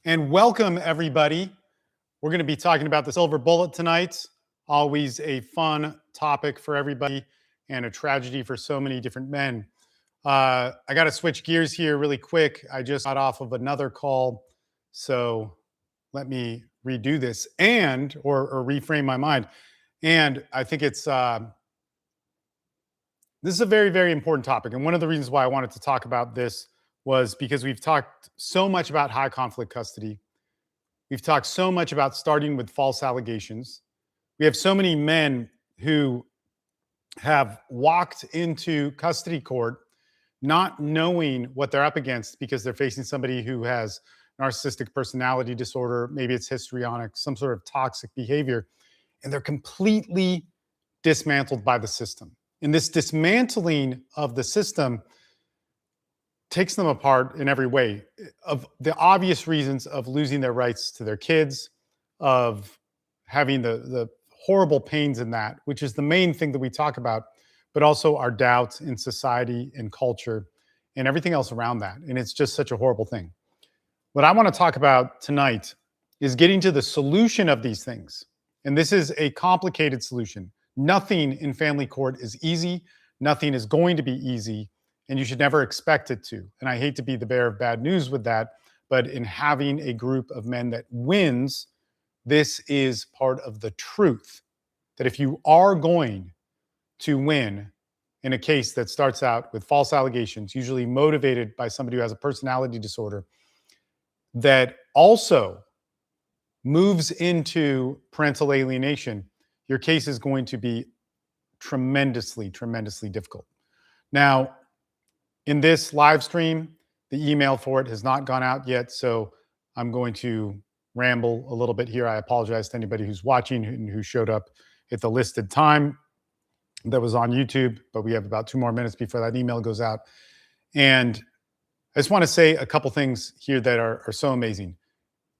And welcome, everybody. We're going to be talking about the silver bullet tonight. Always a fun topic for everybody and a tragedy for so many different men. I got to switch gears here really quick. I just got off of another call. So let me redo this or reframe my mind. And I think this is a very, very important topic. And one of the reasons why I wanted to talk about this was because we've talked so much about high conflict custody. We've talked so much about starting with false allegations. We have so many men who have walked into custody court not knowing what they're up against because they're facing somebody who has narcissistic personality disorder, maybe it's histrionic, some sort of toxic behavior, and they're completely dismantled by the system. And this dismantling of the system takes them apart in every way, of the obvious reasons of losing their rights to their kids, of having the horrible pains in that, which is the main thing that we talk about, but also our doubts in society and culture and everything else around that. And it's just such a horrible thing. What I want to talk about tonight is getting to the solution of these things. And this is a complicated solution. Nothing in family court is easy. Nothing is going to be easy. And you should never expect it to. And I hate to be the bearer of bad news with that, but in having a group of men that wins, this is part of the truth. That if you are going to win in a case that starts out with false allegations, usually motivated by somebody who has a personality disorder, that also moves into parental alienation, your case is going to be tremendously, tremendously difficult. Now, in this live stream, the email for it has not gone out yet, so I'm going to ramble a little bit here. I apologize to anybody who's watching and who showed up at the listed time that was on YouTube, but we have about 2 more minutes before that email goes out. And I just want to say a couple things here that are so amazing.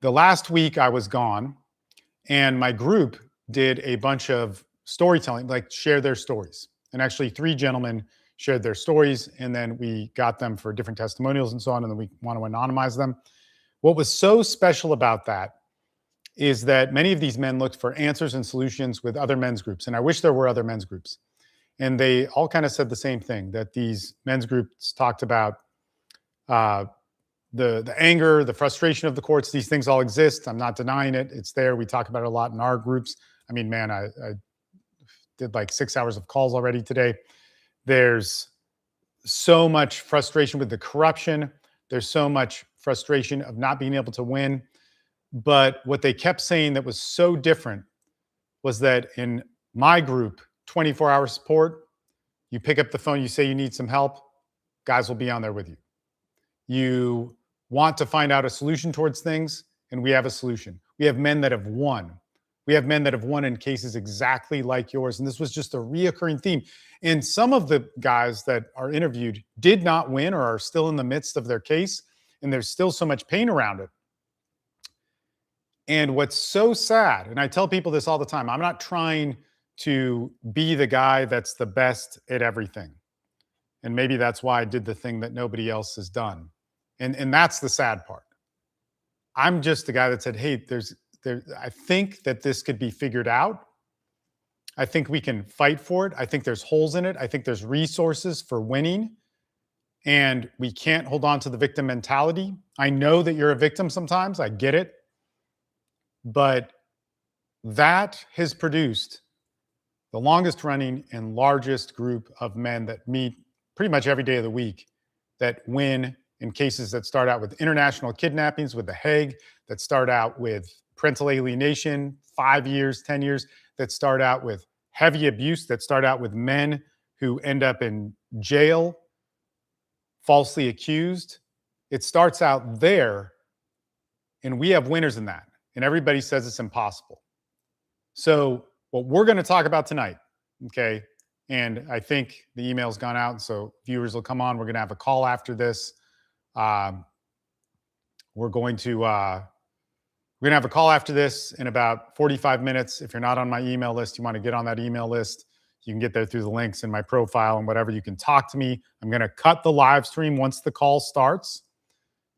The last week I was gone, and my group did a bunch of storytelling, like share their stories. And actually 3 gentlemen shared their stories, and then we got them for different testimonials and so on, and then we want to anonymize them. What was so special about that is that many of these men looked for answers and solutions with other men's groups, and I wish there were other men's groups. And they all kind of said the same thing, that these men's groups talked about the anger, the frustration of the courts. These things all exist. I'm not denying it. It's there. We talk about it a lot in our groups. I mean, man, I did like 6 hours of calls already today. There's so much frustration with the corruption. There's so much frustration of not being able to win. But what they kept saying that was so different was that in my group, 24-hour support, you pick up the phone, you say you need some help, guys will be on there with you. You want to find out a solution towards things, and we have a solution. We have men that have won. We have men that have won in cases exactly like yours. And this was just a reoccurring theme. And some of the guys that are interviewed did not win or are still in the midst of their case. And there's still so much pain around it. And what's so sad, and I tell people this all the time, I'm not trying to be the guy that's the best at everything. And maybe that's why I did the thing that nobody else has done. And that's the sad part. I'm just the guy that said, hey, I think that this could be figured out. I think we can fight for it. I think there's holes in it. I think there's resources for winning. And we can't hold on to the victim mentality. I know that you're a victim sometimes. I get it. But that has produced the longest running and largest group of men that meet pretty much every day of the week that win in cases that start out with international kidnappings with the Hague, that start out with parental alienation, 5 years, 10 years, that start out with heavy abuse, that start out with men who end up in jail, falsely accused. It starts out there, and we have winners in that. And everybody says it's impossible. So what we're going to talk about tonight, okay, and I think the email's gone out, so viewers will come on. We're going to have a call after this. We're going to have a call after this in about 45 minutes. If you're not on my email list, you want to get on that email list. You can get there through the links in my profile and whatever. You can talk to me. I'm going to cut the live stream once the call starts.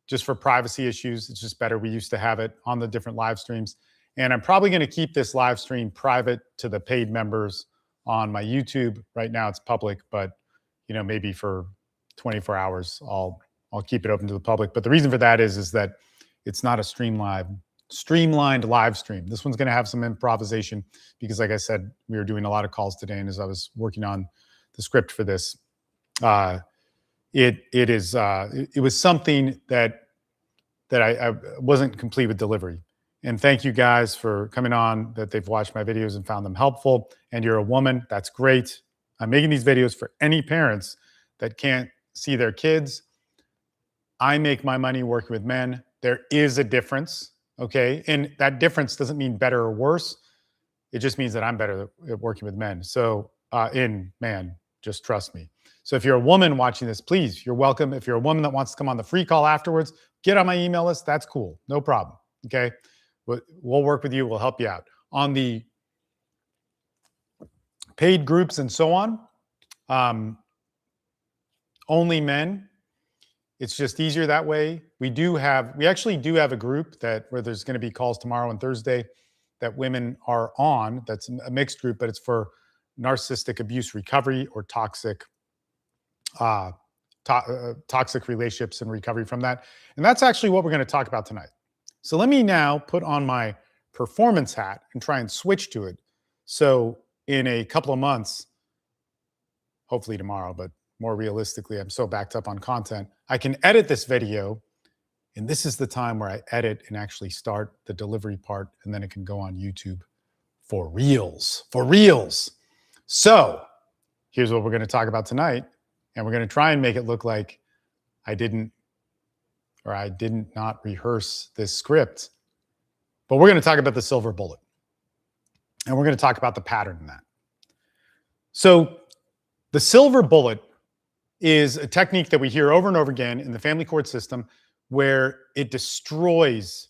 just for privacy issues. It's just better. We used to have it on the different live streams. And I'm probably going to keep this live stream private to the paid members on my YouTube. Right now it's public, but maybe for 24 hours, I'll keep it open to the public. But the reason for that is that it's not a streamlined live stream. This one's going to have some improvisation because, like I said, we were doing a lot of calls today, and as I was working on the script for this, it was something that I wasn't complete with delivery. And thank you guys for coming on, that they've watched my videos and found them helpful. And you're a woman, that's great. I'm making these videos for any parents that can't see their kids. I make my money working with men. There is a difference, okay? And that difference doesn't mean better or worse. It just means that I'm better at working with men. So just trust me. So if you're a woman watching this, please, you're welcome. If you're a woman that wants to come on the free call afterwards, get on my email list. That's cool. No problem, okay? We'll work with you. We'll help you out. On the paid groups and so on, only men. It's just easier that way. We actually do have a group where there's going to be calls tomorrow and Thursday that women are on. That's a mixed group, but it's for narcissistic abuse recovery or toxic relationships and recovery from that. And that's actually what we're going to talk about tonight. So let me now put on my performance hat and try and switch to it. So in a couple of months, hopefully tomorrow, but more realistically, I'm so backed up on content, I can edit this video. And this is the time where I edit and actually start the delivery part, and then it can go on YouTube for reals, So here's what we're going to talk about tonight. And we're going to try and make it look like I did not rehearse this script. But we're going to talk about the silver bullet. And we're going to talk about the pattern in that. So the silver bullet is a technique that we hear over and over again in the family court system, where it destroys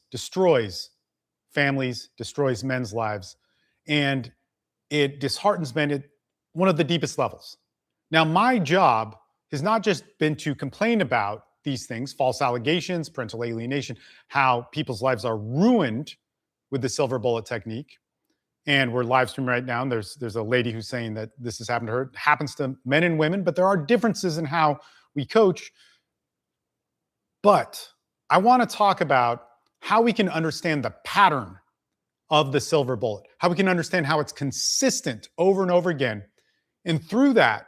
families, destroys men's lives, and it disheartens men at one of the deepest levels. Now, my job has not just been to complain about these things, false allegations, parental alienation, how people's lives are ruined with the silver bullet technique. And we're live streaming right now, and there's a lady who's saying that this has happened to her. It happens to men and women, but there are differences in how we coach. But I want to talk about how we can understand the pattern of the silver bullet, how we can understand how it's consistent over and over again. And through that,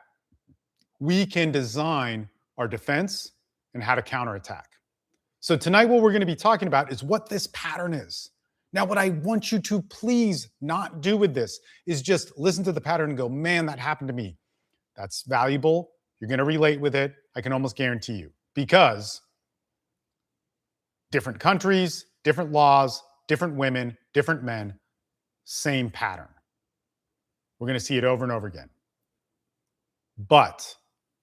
we can design our defense and how to counterattack. So tonight, what we're going to be talking about is what this pattern is. Now, what I want you to please not do with this is just listen to the pattern and go, man, that happened to me. That's valuable. You're going to relate with it. I can almost guarantee you, because different countries, different laws, different women, different men, same pattern. We're going to see it over and over again. But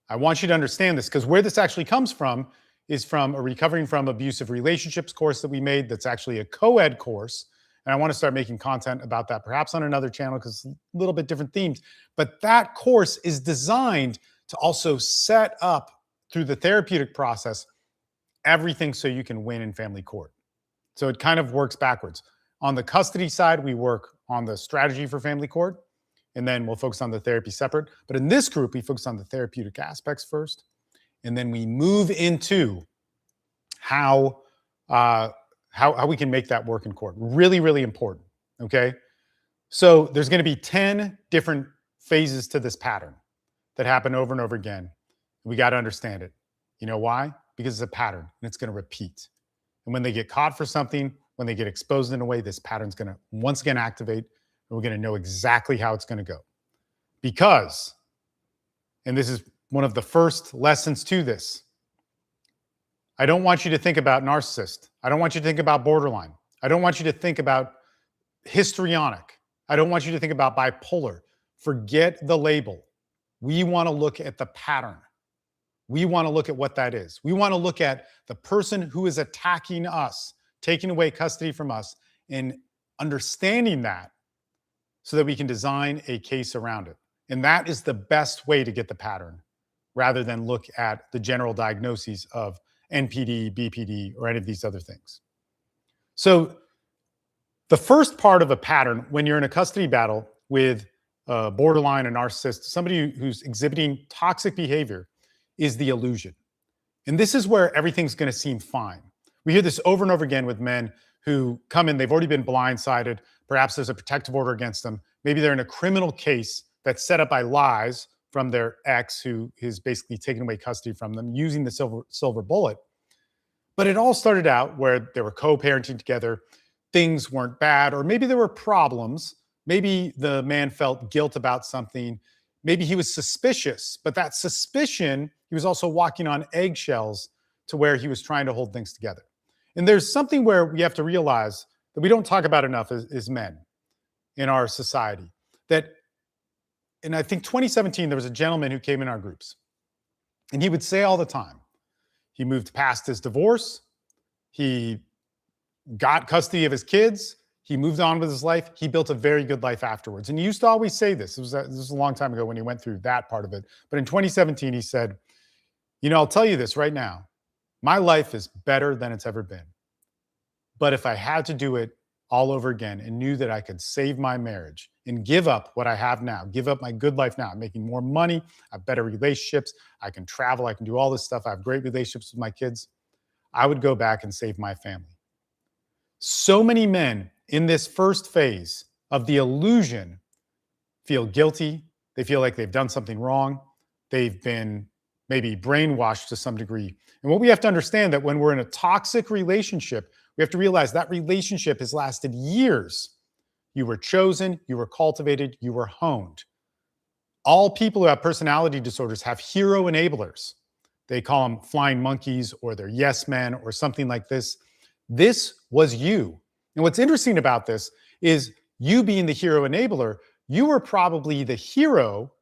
I want you to understand this, because where this actually comes from is from a Recovering from Abusive Relationships course that we made that's actually a co-ed course. And I want to start making content about that, perhaps on another channel, because it's a little bit different themes. But that course is designed to also set up, through the therapeutic process, everything so you can win in family court. So it kind of works backwards. On the custody side, we work on the strategy for family court, and then we'll focus on the therapy separate. But in this group, we focus on the therapeutic aspects first. And then we move into how we can make that work in court. Really, really important, okay? So there's going to be 10 different phases to this pattern that happen over and over again. We got to understand it. You know why? Because it's a pattern, and it's going to repeat. And when they get caught for something, when they get exposed in a way, this pattern's going to once again activate, and we're going to know exactly how it's going to go. Because, and this is one of the first lessons to this, I don't want you to think about narcissist. I don't want you to think about borderline. I don't want you to think about histrionic. I don't want you to think about bipolar. Forget the label. We want to look at the pattern. We want to look at what that is. We want to look at the person who is attacking us, taking away custody from us, and understanding that so that we can design a case around it. And that is the best way to get the pattern, rather than look at the general diagnoses of NPD, BPD, or any of these other things. So the first part of a pattern when you're in a custody battle with a borderline, a narcissist, somebody who's exhibiting toxic behavior, is the illusion. And this is where everything's going to seem fine. We hear this over and over again with men who come in, they've already been blindsided. Perhaps there's a protective order against them. Maybe they're in a criminal case that's set up by lies from their ex, who is basically taking away custody from them using the silver bullet. But it all started out where they were co-parenting together. Things weren't bad, or maybe there were problems. Maybe the man felt guilt about something. Maybe he was suspicious, but that suspicion, he was also walking on eggshells to where he was trying to hold things together. And there's something where we have to realize that we don't talk about enough as men in our society. That, in I think 2017, there was a gentleman who came in our groups, and he would say all the time, he moved past his divorce, he got custody of his kids, he moved on with his life, he built a very good life afterwards. And he used to always say this. This was a long time ago when he went through that part of it. But in 2017, he said, I'll tell you this right now. My life is better than it's ever been. But if I had to do it all over again and knew that I could save my marriage and give up what I have now, give up my good life now, I'm making more money, I have better relationships, I can travel, I can do all this stuff, I have great relationships with my kids, I would go back and save my family. So many men in this first phase of the illusion feel guilty. They feel like they've done something wrong. They've been maybe brainwashed to some degree. And what we have to understand that when we're in a toxic relationship, we have to realize that relationship has lasted years. You were chosen, you were cultivated, you were honed. All people who have personality disorders have hero enablers. They call them flying monkeys, or they're yes men, or something like this. This was you. And what's interesting about this is you being the hero enabler, you were probably the hero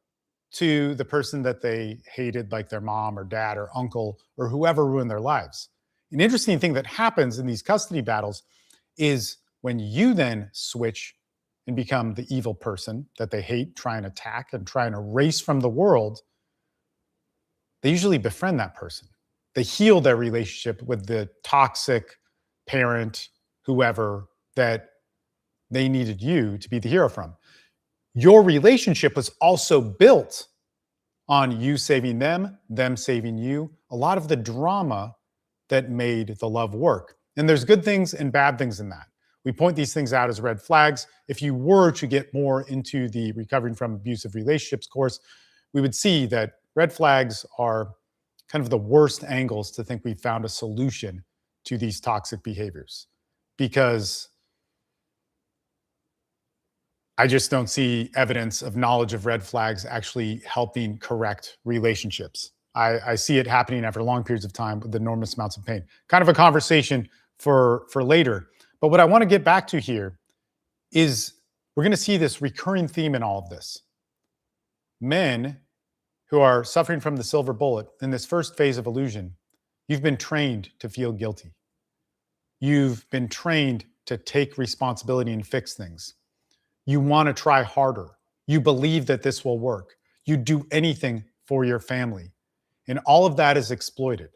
to the person that they hated, like their mom or dad or uncle or whoever ruined their lives. An interesting thing that happens in these custody battles is when you then switch and become the evil person that they hate, try and attack and try and erase from the world, they usually befriend that person. They heal their relationship with the toxic parent, whoever, that they needed you to be the hero from. Your relationship was also built on you saving them saving you. A lot of the drama that made the love work. And there's good things and bad things in that. We point these things out as red flags. If you were to get more into the Recovering from Abusive Relationships course, we would see that red flags are kind of the worst angles to think we've found a solution to these toxic behaviors, because I just don't see evidence of knowledge of red flags actually helping correct relationships. I see it happening after long periods of time with enormous amounts of pain. Kind of a conversation for later. But what I want to get back to here is we're going to see this recurring theme in all of this. Men who are suffering from the silver bullet in this first phase of illusion, you've been trained to feel guilty. You've been trained to take responsibility and fix things. You want to try harder. You believe that this will work. You do anything for your family. And all of that is exploited.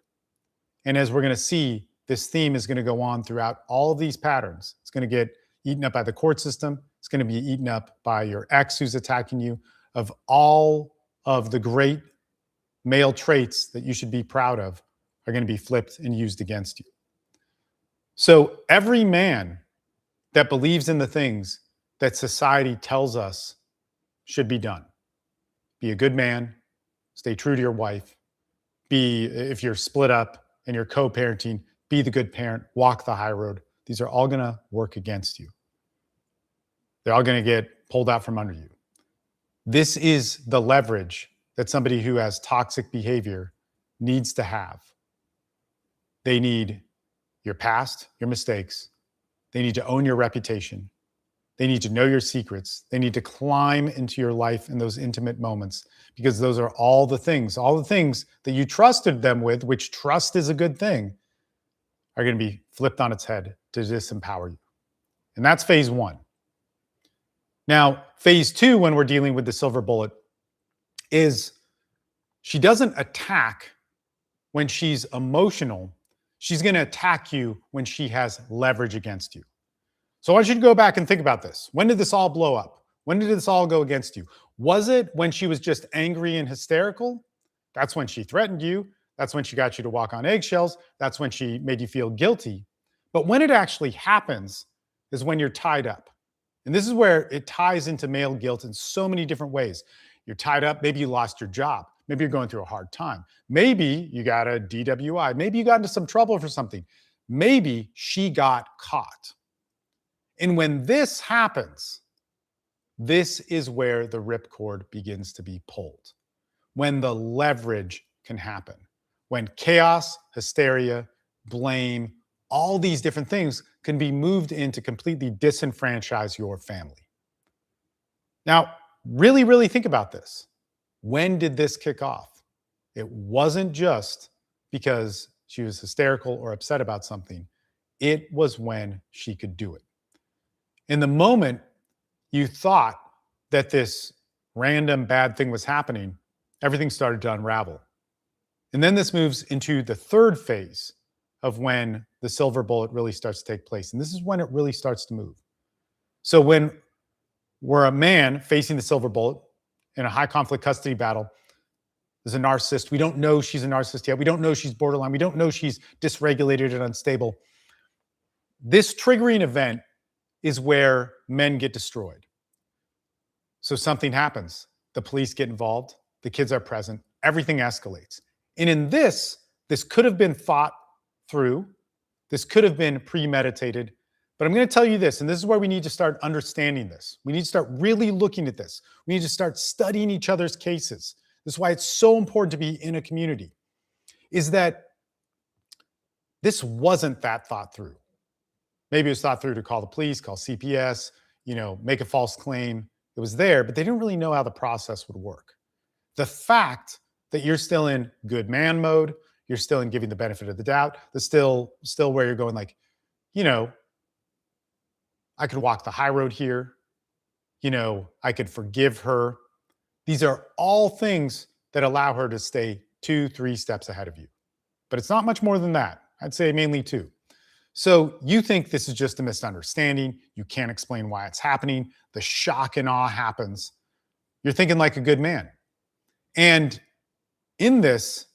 And as we're going to see, this theme is going to go on throughout all of these patterns. It's going to get eaten up by the court system. It's going to be eaten up by your ex who's attacking you. Of all of the great male traits that you should be proud of are going to be flipped and used against you. So every man that believes in the things that society tells us should be done, be a good man, stay true to your wife, if you're split up and you're co-parenting, be the good parent, walk the high road. These are all going to work against you. They're all going to get pulled out from under you. This is the leverage that somebody who has toxic behavior needs to have. They need your past, your mistakes. They need to own your reputation. They need to know your secrets. They need to climb into your life in those intimate moments, because those are all the things that you trusted them with, which trust is a good thing, are going to be flipped on its head to disempower you. And that's phase one. Now, phase two, when we're dealing with the silver bullet, is she doesn't attack when she's emotional. She's going to attack you when she has leverage against you. So I want you to go back and think about this. When did this all blow up? When did this all go against you? Was it when she was just angry and hysterical? That's when she threatened you. That's when she got you to walk on eggshells. That's when she made you feel guilty. But when it actually happens is when you're tied up. And this is where it ties into male guilt in so many different ways. You're tied up. Maybe you lost your job. Maybe you're going through a hard time. Maybe you got a DWI. Maybe you got into some trouble for something. Maybe she got caught. And when this happens, this is where the ripcord begins to be pulled. When the leverage can happen. When chaos, hysteria, blame, all these different things can be moved in to completely disenfranchise your family. Now, really think about this. When did this kick off? It wasn't just because she was hysterical or upset about something. It was when she could do it. In the moment you thought that this random bad thing was happening, everything started to unravel. And then this moves into the third phase of when the silver bullet really starts to take place. And this is when it really starts to move. So when we're a man facing the silver bullet in a high conflict custody battle, there's a narcissist. We don't know she's a narcissist yet. We don't know she's borderline. We don't know she's dysregulated and unstable. This triggering event is where men get destroyed. So something happens. The police get involved. The kids are present. Everything escalates. And in this could have been thought through. This could have been premeditated. But I'm going to tell you this, and this is where we need to start understanding this. We need to start really looking at this. We need to start studying each other's cases. This is why it's so important to be in a community, is that this wasn't that thought through. Maybe it was thought through to call the police, call CPS, make a false claim. It was there, but they didn't really know how the process would work. The fact that you're still in good man mode, you're still in giving the benefit of the doubt, that's still where you're going like, I could walk the high road here. I could forgive her. These are all things that allow her to stay 2-3 steps ahead of you. But it's not much more than that. I'd say mainly 2. So you think this is just a misunderstanding. You can't explain why it's happening. The shock and awe happens. You're thinking like a good man. And in this,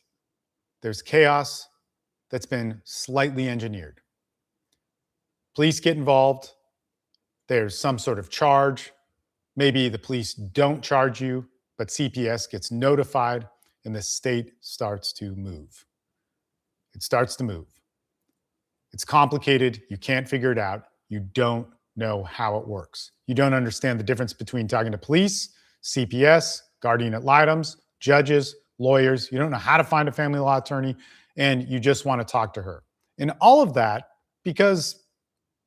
there's chaos that's been slightly engineered. Police get involved. There's some sort of charge. Maybe the police don't charge you, but CPS gets notified and the state starts to move. It starts to move. It's complicated. You can't figure it out. You don't know how it works. You don't understand the difference between talking to police, CPS, guardian ad litems, judges, lawyers. You don't know how to find a family law attorney, and you just want to talk to her. And all of that because,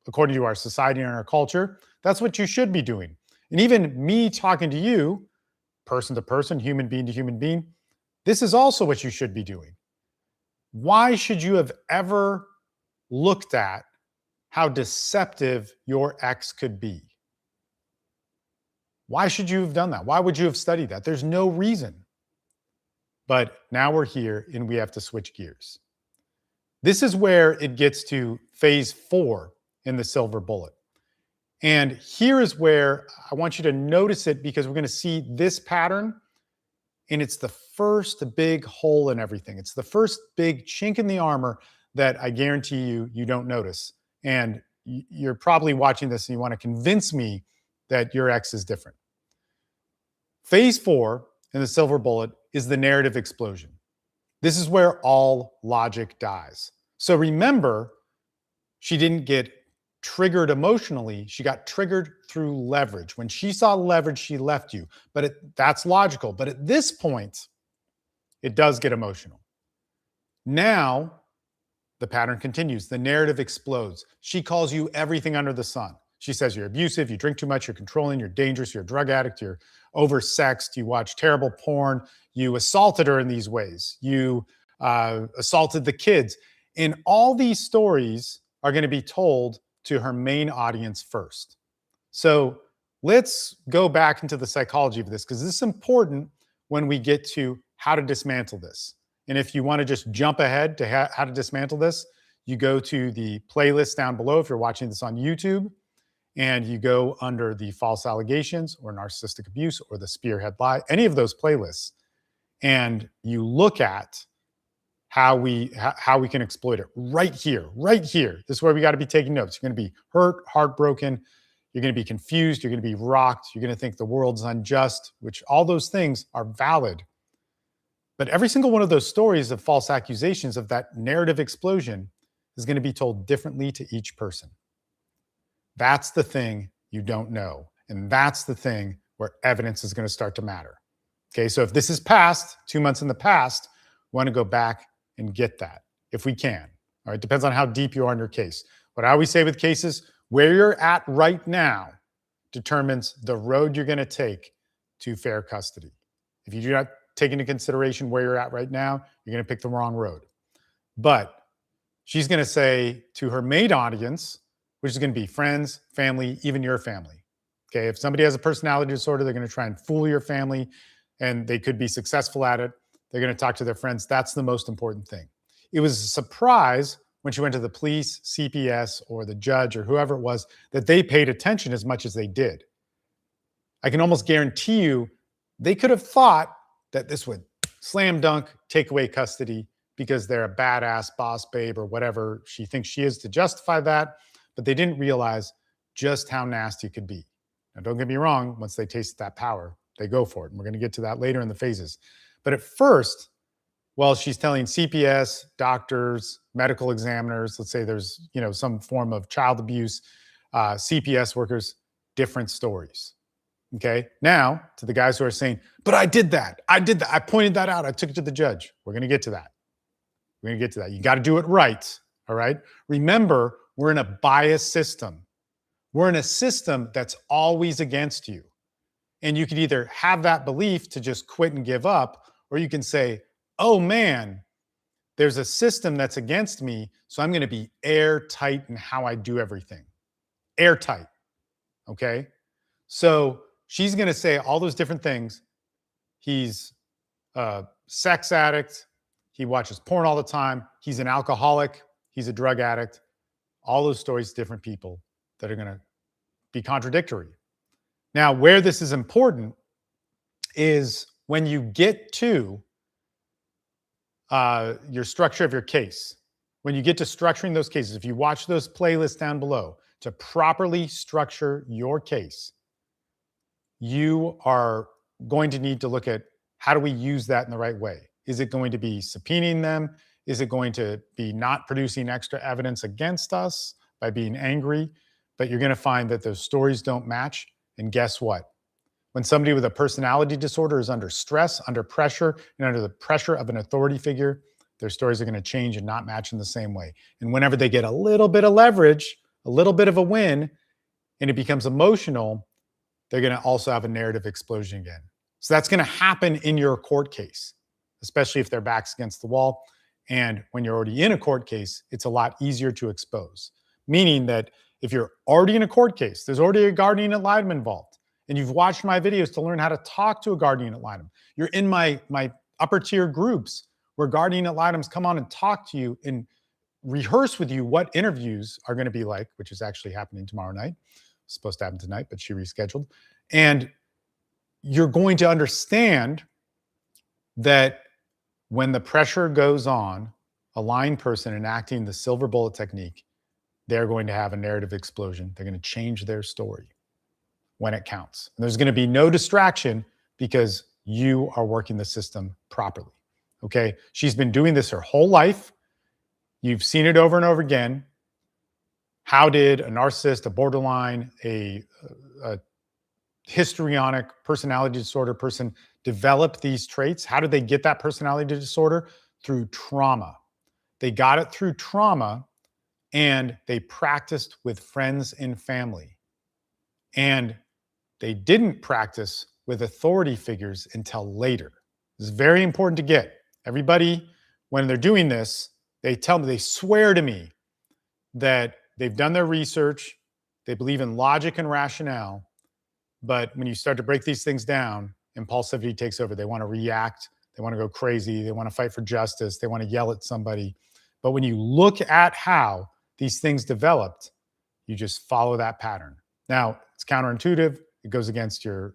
according to our society and our culture, that's what you should be doing. And even me talking to you, person to person, human being to human being, this is also what you should be doing. Why should you have ever looked at how deceptive your ex could be? Why should you have done that? Why would you have studied that? There's no reason. But now we're here and we have to switch gears. This is where it gets to phase 4 in the silver bullet. And here is where I want you to notice it, because we're going to see this pattern, and it's the first big hole in everything. It's the first big chink in the armor that I guarantee you don't notice. And you're probably watching this and you want to convince me that your ex is different. Phase 4 in the silver bullet is the narrative explosion. This is where all logic dies. So remember, she didn't get triggered emotionally. She got triggered through leverage. When she saw leverage, she left you. But that's logical. But at this point, it does get emotional. Now, the pattern continues. The narrative explodes. She calls you everything under the sun. She says you're abusive, you drink too much, you're controlling, you're dangerous, you're a drug addict, you're oversexed, you watch terrible porn, you assaulted her in these ways, you assaulted the kids. And all these stories are going to be told to her main audience first. So let's go back into the psychology of this, because this is important when we get to how to dismantle this. And if you want to just jump ahead to how to dismantle this, you go to the playlist down below if you're watching this on YouTube, and you go under the false allegations or narcissistic abuse or the spearhead lie, any of those playlists, and you look at how we can exploit it right here, right here. This is where we got to be taking notes. You're going to be hurt, heartbroken. You're going to be confused. You're going to be rocked. You're going to think the world's unjust, which all those things are valid. But every single one of those stories of false accusations, of that narrative explosion, is going to be told differently to each person. That's the thing you don't know. And that's the thing where evidence is going to start to matter. Okay, so if this is past, 2 months in the past, we want to go back and get that if we can. All right, depends on how deep you are in your case. What I always say with cases, where you're at right now determines the road you're going to take to fair custody. If you do not take into consideration where you're at right now, you're going to pick the wrong road. But she's going to say to her main audience, which is going to be friends, family, even your family. Okay, if somebody has a personality disorder, they're going to try and fool your family, and they could be successful at it. They're going to talk to their friends. That's the most important thing. It was a surprise when she went to the police, CPS, or the judge, or whoever it was, that they paid attention as much as they did. I can almost guarantee you they could have thought that this would slam dunk, take away custody because they're a badass boss babe or whatever she thinks she is to justify that, but they didn't realize just how nasty it could be. Now, don't get me wrong, once they taste that power, they go for it. And we're going to get to that later in the phases. But at first, well, she's telling CPS, doctors, medical examiners, let's say there's some form of child abuse, CPS workers, different stories. Okay, now to the guys who are saying, but I did that. I pointed that out. I took it to the judge. We're going to get to that. We're going to get to that. You got to do it right. All right. Remember, we're in a biased system. We're in a system that's always against you. And you can either have that belief to just quit and give up, or you can say, oh man, there's a system that's against me, so I'm going to be airtight in how I do everything. Airtight. Okay? So she's going to say all those different things. He's a sex addict. He watches porn all the time. He's an alcoholic. He's a drug addict. All those stories, different people that are going to be contradictory. Now, where this is important is when you get to your structure of your case. When you get to structuring those cases, if you watch those playlists down below to properly structure your case, you are going to need to look at how do we use that in the right way? Is it going to be subpoenaing them? Is it going to be not producing extra evidence against us by being angry? But you're going to find that those stories don't match. And guess what? When somebody with a personality disorder is under stress, under pressure, and under the pressure of an authority figure, their stories are going to change and not match in the same way. And whenever they get a little bit of leverage, a little bit of a win, and it becomes emotional, they're going to also have a narrative explosion again. So that's going to happen in your court case, especially if their back's against the wall. And when you're already in a court case, it's a lot easier to expose. Meaning that if you're already in a court case, there's already a guardian ad litem involved, and you've watched my videos to learn how to talk to a guardian ad litem. You're in my upper tier groups where guardian ad litems come on and talk to you and rehearse with you what interviews are going to be like, which is actually happening tomorrow night. It's supposed to happen tonight, but she rescheduled. And you're going to understand that when the pressure goes on, a lying person enacting the silver bullet technique, they're going to have a narrative explosion. They're going to change their story when it counts. And there's going to be no distraction because you are working the system properly. Okay? She's been doing this her whole life. You've seen it over and over again. How did a narcissist, a borderline, a histrionic personality disorder person develop these traits? How did they get that personality disorder? Through trauma. They got it through trauma, and they practiced with friends and family. And they didn't practice with authority figures until later. This is very important to get. Everybody, when they're doing this, they tell me, they swear to me that they've done their research, they believe in logic and rationale, but when you start to break these things down, impulsivity takes over. They want to react, they want to go crazy, they want to fight for justice, they want to yell at somebody. But when you look at how these things developed, you just follow that pattern. Now, it's counterintuitive. It goes against your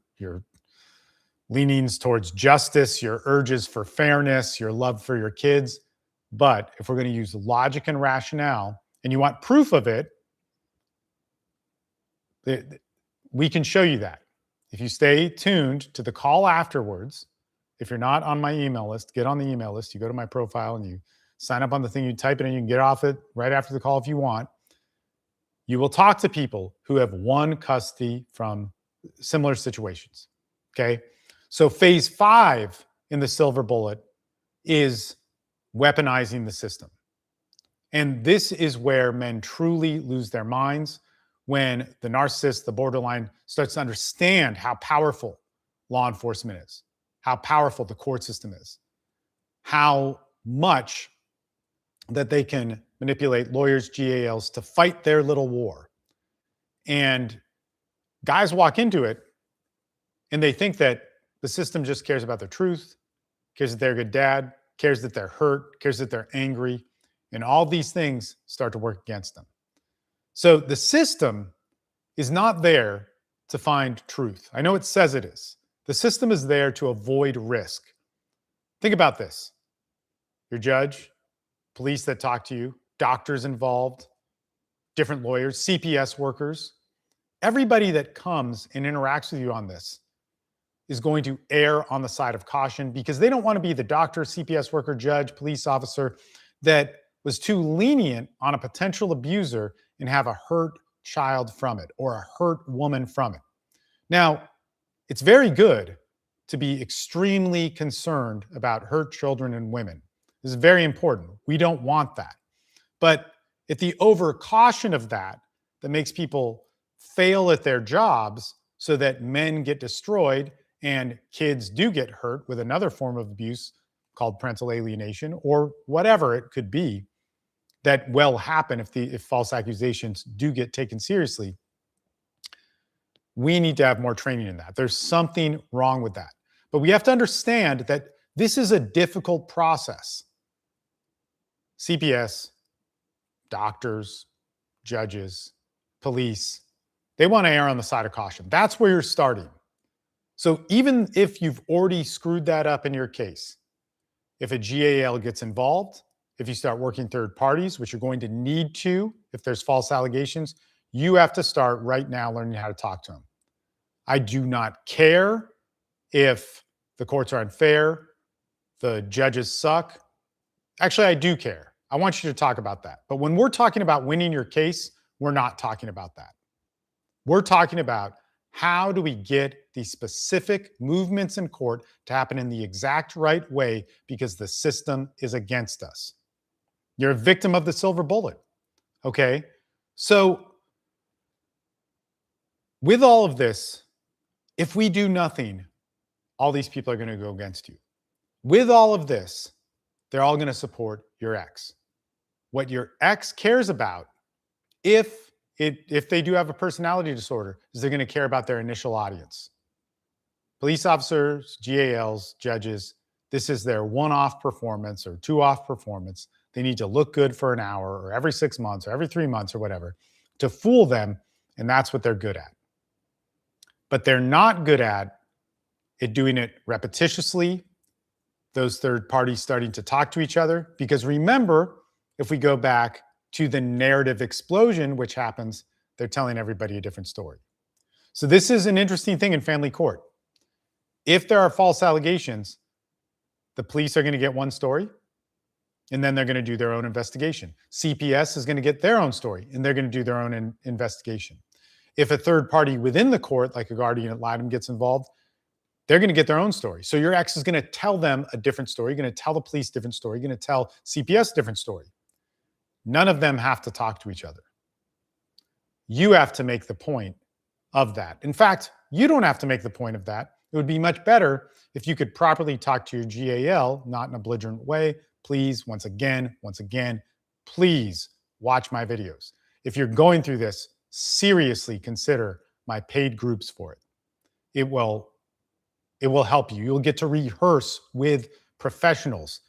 leanings towards justice, your urges for fairness, your love for your kids. But if we're going to use logic and rationale, and you want proof of it, we can show you that. If you stay tuned to the call afterwards, if you're not on my email list, get on the email list. You go to my profile and you sign up on the thing, you type it in, you can get off it right after the call if you want. You will talk to people who have won custody from similar situations. Okay. So phase 5 in the silver bullet is weaponizing the system. And this is where men truly lose their minds, when the narcissist, the borderline, starts to understand how powerful law enforcement is, how powerful the court system is, how much that they can manipulate lawyers, GALs to fight their little war. And guys walk into it and they think that the system just cares about their truth, cares that they're a good dad, cares that they're hurt, cares that they're angry, and all these things start to work against them. So the system is not there to find truth. I know it says it is. The system is there to avoid risk. Think about this. Your judge, police that talk to you, doctors involved, different lawyers, CPS workers, everybody that comes and interacts with you on this is going to err on the side of caution, because they don't want to be the doctor, CPS worker, judge, police officer that was too lenient on a potential abuser and have a hurt child from it or a hurt woman from it. Now, it's very good to be extremely concerned about hurt children and women. This is very important. We don't want that. But at the over caution of that makes people fail at their jobs so that men get destroyed and kids do get hurt with another form of abuse called parental alienation or whatever it could be, that will happen if false accusations do get taken seriously. We need to have more training in that. There's something wrong with that. But we have to understand that this is a difficult process. CPS, doctors, judges, police, they want to err on the side of caution. That's where you're starting. So even if you've already screwed that up in your case, if a GAL gets involved, if you start working third parties, which you're going to need to if there's false allegations, you have to start right now learning how to talk to them. I do not care if the courts are unfair, the judges suck. Actually, I do care. I want you to talk about that. But when we're talking about winning your case, we're not talking about that. We're talking about how do we get these specific movements in court to happen in the exact right way, because the system is against us. You're a victim of the silver bullet. Okay. So with all of this, if we do nothing, all these people are going to go against you. With all of this, they're all going to support your ex. What your ex cares about, if they do have a personality disorder, is they're going to care about their initial audience. Police officers, GALs, judges, this is their one-off performance or two-off performance. They need to look good for an hour or every 6 months or every 3 months or whatever to fool them, and that's what they're good at. But they're not good at doing it repetitiously, those third parties starting to talk to each other. Because remember, if we go back to the narrative explosion, which happens, they're telling everybody a different story. So this is an interesting thing in family court. If there are false allegations, the police are going to get one story, and then they're going to do their own investigation. CPS is going to get their own story, and they're going to do their own investigation. If a third party within the court, like a guardian ad litem, gets involved, they're going to get their own story. So your ex is going to tell them a different story. You're going to tell the police a different story. You're going to tell CPS a different story. None of them have to talk to each other. You have to make the point of that. In fact, you don't have to make the point of that. It would be much better if you could properly talk to your GAL, not in a belligerent way. Please, once again, please watch my videos. If you're going through this, seriously consider my paid groups for it. It will help you. You'll get to rehearse with professionals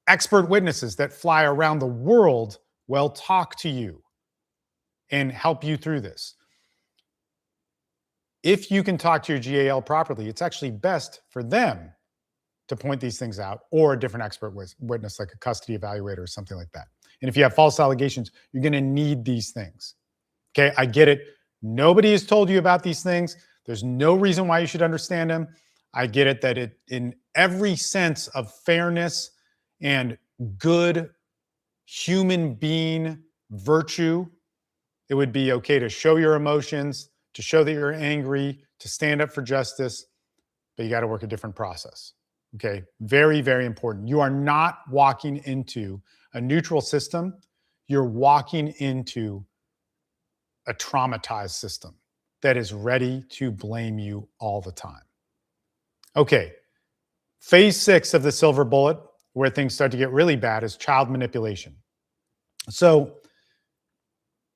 expert witnesses that fly around the world will talk to you and help you through this. If you can talk to your GAL properly, it's actually best for them to point these things out, or a different expert witness like a custody evaluator or something like that. And if you have false allegations, you're going to need these things. Okay, I get it. Nobody has told you about these things. There's no reason why you should understand them. I get it that in every sense of fairness and good human being virtue, it would be okay to show your emotions, to show that you're angry, to stand up for justice, but you got to work a different process. Okay, very, very important. You are not walking into a neutral system. You're walking into a traumatized system that is ready to blame you all the time. Okay, phase 6 of the silver bullet, where things start to get really bad, is child manipulation. So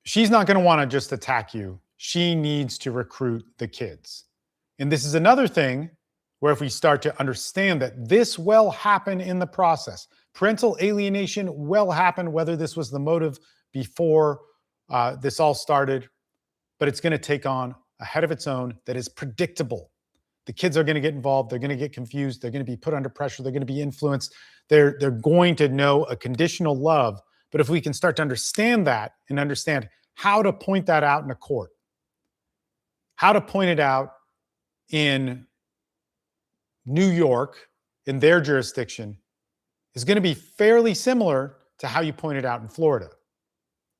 she's not going to want to just attack you. She needs to recruit the kids. And this is another thing where if we start to understand that this will happen in the process, parental alienation will happen, whether this was the motive before this all started, but it's going to take on a head of its own that is predictable. The kids are going to get involved. They're going to get confused. They're going to be put under pressure. They're going to be influenced. They're going to know a conditional love. But if we can start to understand that and understand how to point that out in a court, how to point it out in New York, in their jurisdiction, is going to be fairly similar to how you point it out in Florida.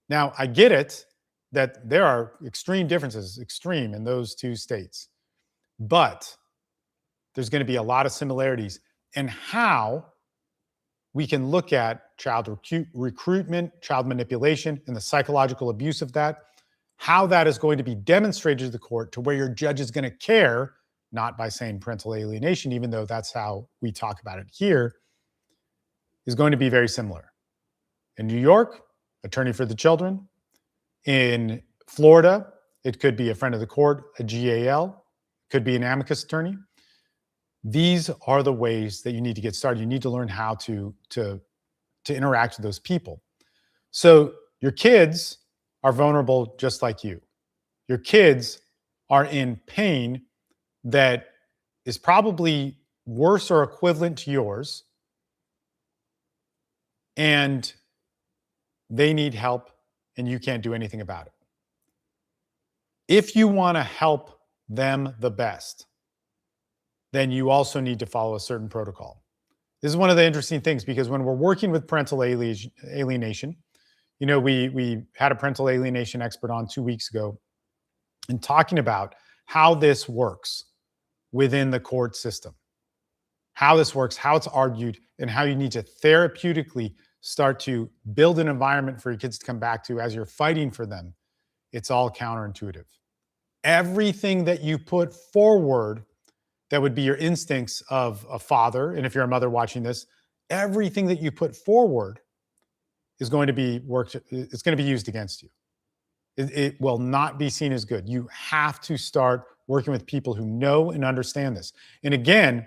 Now, I get it that there are extreme differences, extreme in those two states, but there's going to be a lot of similarities in how we can look at child recruitment, child manipulation, and the psychological abuse of that, how that is going to be demonstrated to the court to where your judge is going to care, not by saying parental alienation, even though that's how we talk about it here, is going to be very similar. In New York, attorney for the children. In Florida, it could be a friend of the court, a GAL, could be an amicus attorney. These are the ways that you need to get started. You need to learn how to interact with those people. So your kids are vulnerable just like you. Your kids are in pain that is probably worse or equivalent to yours, and they need help, and you can't do anything about it. If you want to help them the best, then you also need to follow a certain protocol. This is one of the interesting things, because when we're working with parental alienation, you know, we had a parental alienation expert on 2 weeks ago and talking about how this works within the court system, how this works, how it's argued, and how you need to therapeutically start to build an environment for your kids to come back to as you're fighting for them. It's all counterintuitive. Everything that you put forward that would be your instincts of a father, and if you're a mother watching this, everything that you put forward is going to be it's going to be used against you. It will not be seen as good. You have to start working with people who know and understand this. And again,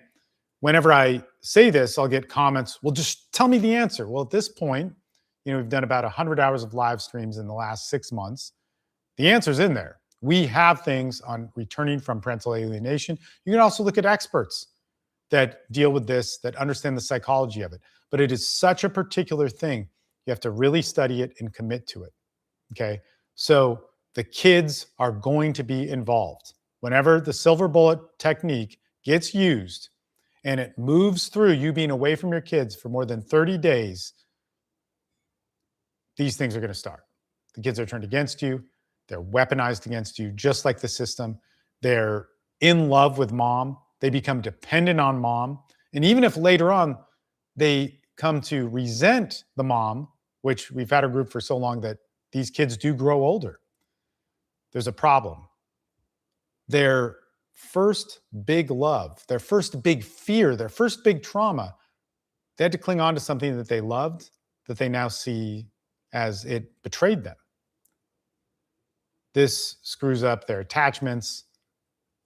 whenever I say this, I'll get comments, well, just tell me the answer. Well, at this point, you know, we've done about 100 hours of live streams in the last 6 months. The answer's in there. We have things on returning from parental alienation. You can also look at experts that deal with this, that understand the psychology of it. But it is such a particular thing. You have to really study it and commit to it. Okay. So the kids are going to be involved. Whenever the silver bullet technique gets used and it moves through you being away from your kids for more than 30 days, these things are going to start. The kids are turned against you. They're weaponized against you, just like the system. They're in love with mom. They become dependent on mom. And even if later on they come to resent the mom, which we've had a group for so long that these kids do grow older, there's a problem. Their first big love, their first big fear, their first big trauma, they had to cling on to something that they loved, that they now see as it betrayed them. This screws up their attachments,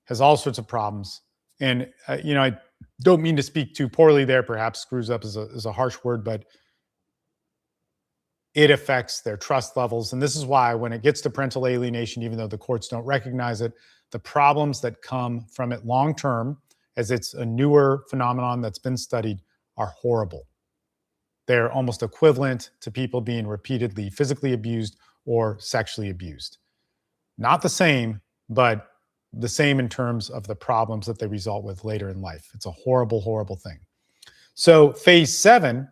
has all sorts of problems. And, you know, I don't mean to speak too poorly there. Perhaps screws up is a harsh word, but it affects their trust levels. And this is why when it gets to parental alienation, even though the courts don't recognize it, the problems that come from it long term, as it's a newer phenomenon that's been studied, are horrible. They're almost equivalent to people being repeatedly physically abused or sexually abused. Not the same, but the same in terms of the problems that they result with later in life. It's a horrible, horrible thing. So phase 7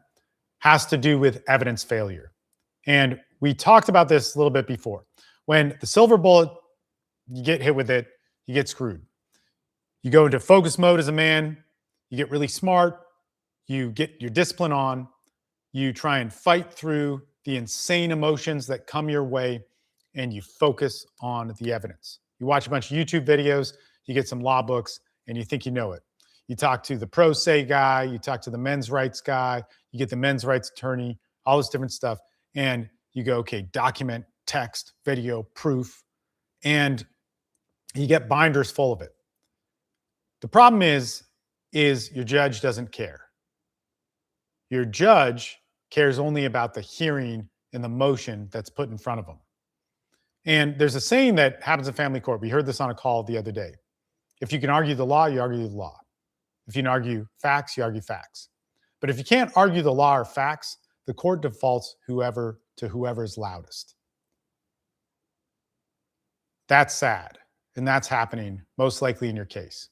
has to do with evidence failure. And we talked about this a little bit before. When the silver bullet, you get hit with it, you get screwed. You go into focus mode as a man, you get really smart, you get your discipline on, you try and fight through the insane emotions that come your way, and you focus on the evidence. You watch a bunch of YouTube videos, you get some law books, and you think you know it. You talk to the pro se guy, you talk to the men's rights guy, you get the men's rights attorney, all this different stuff. And you go, okay, document, text, video, proof, and you get binders full of it. The problem is your judge doesn't care. Your judge cares only about the hearing and the motion that's put in front of them. And there's a saying that happens in family court. We heard this on a call the other day. If you can argue the law, you argue the law. If you can argue facts, you argue facts. But if you can't argue the law or facts, the court defaults to whoever is loudest. That's sad, and that's happening most likely in your case.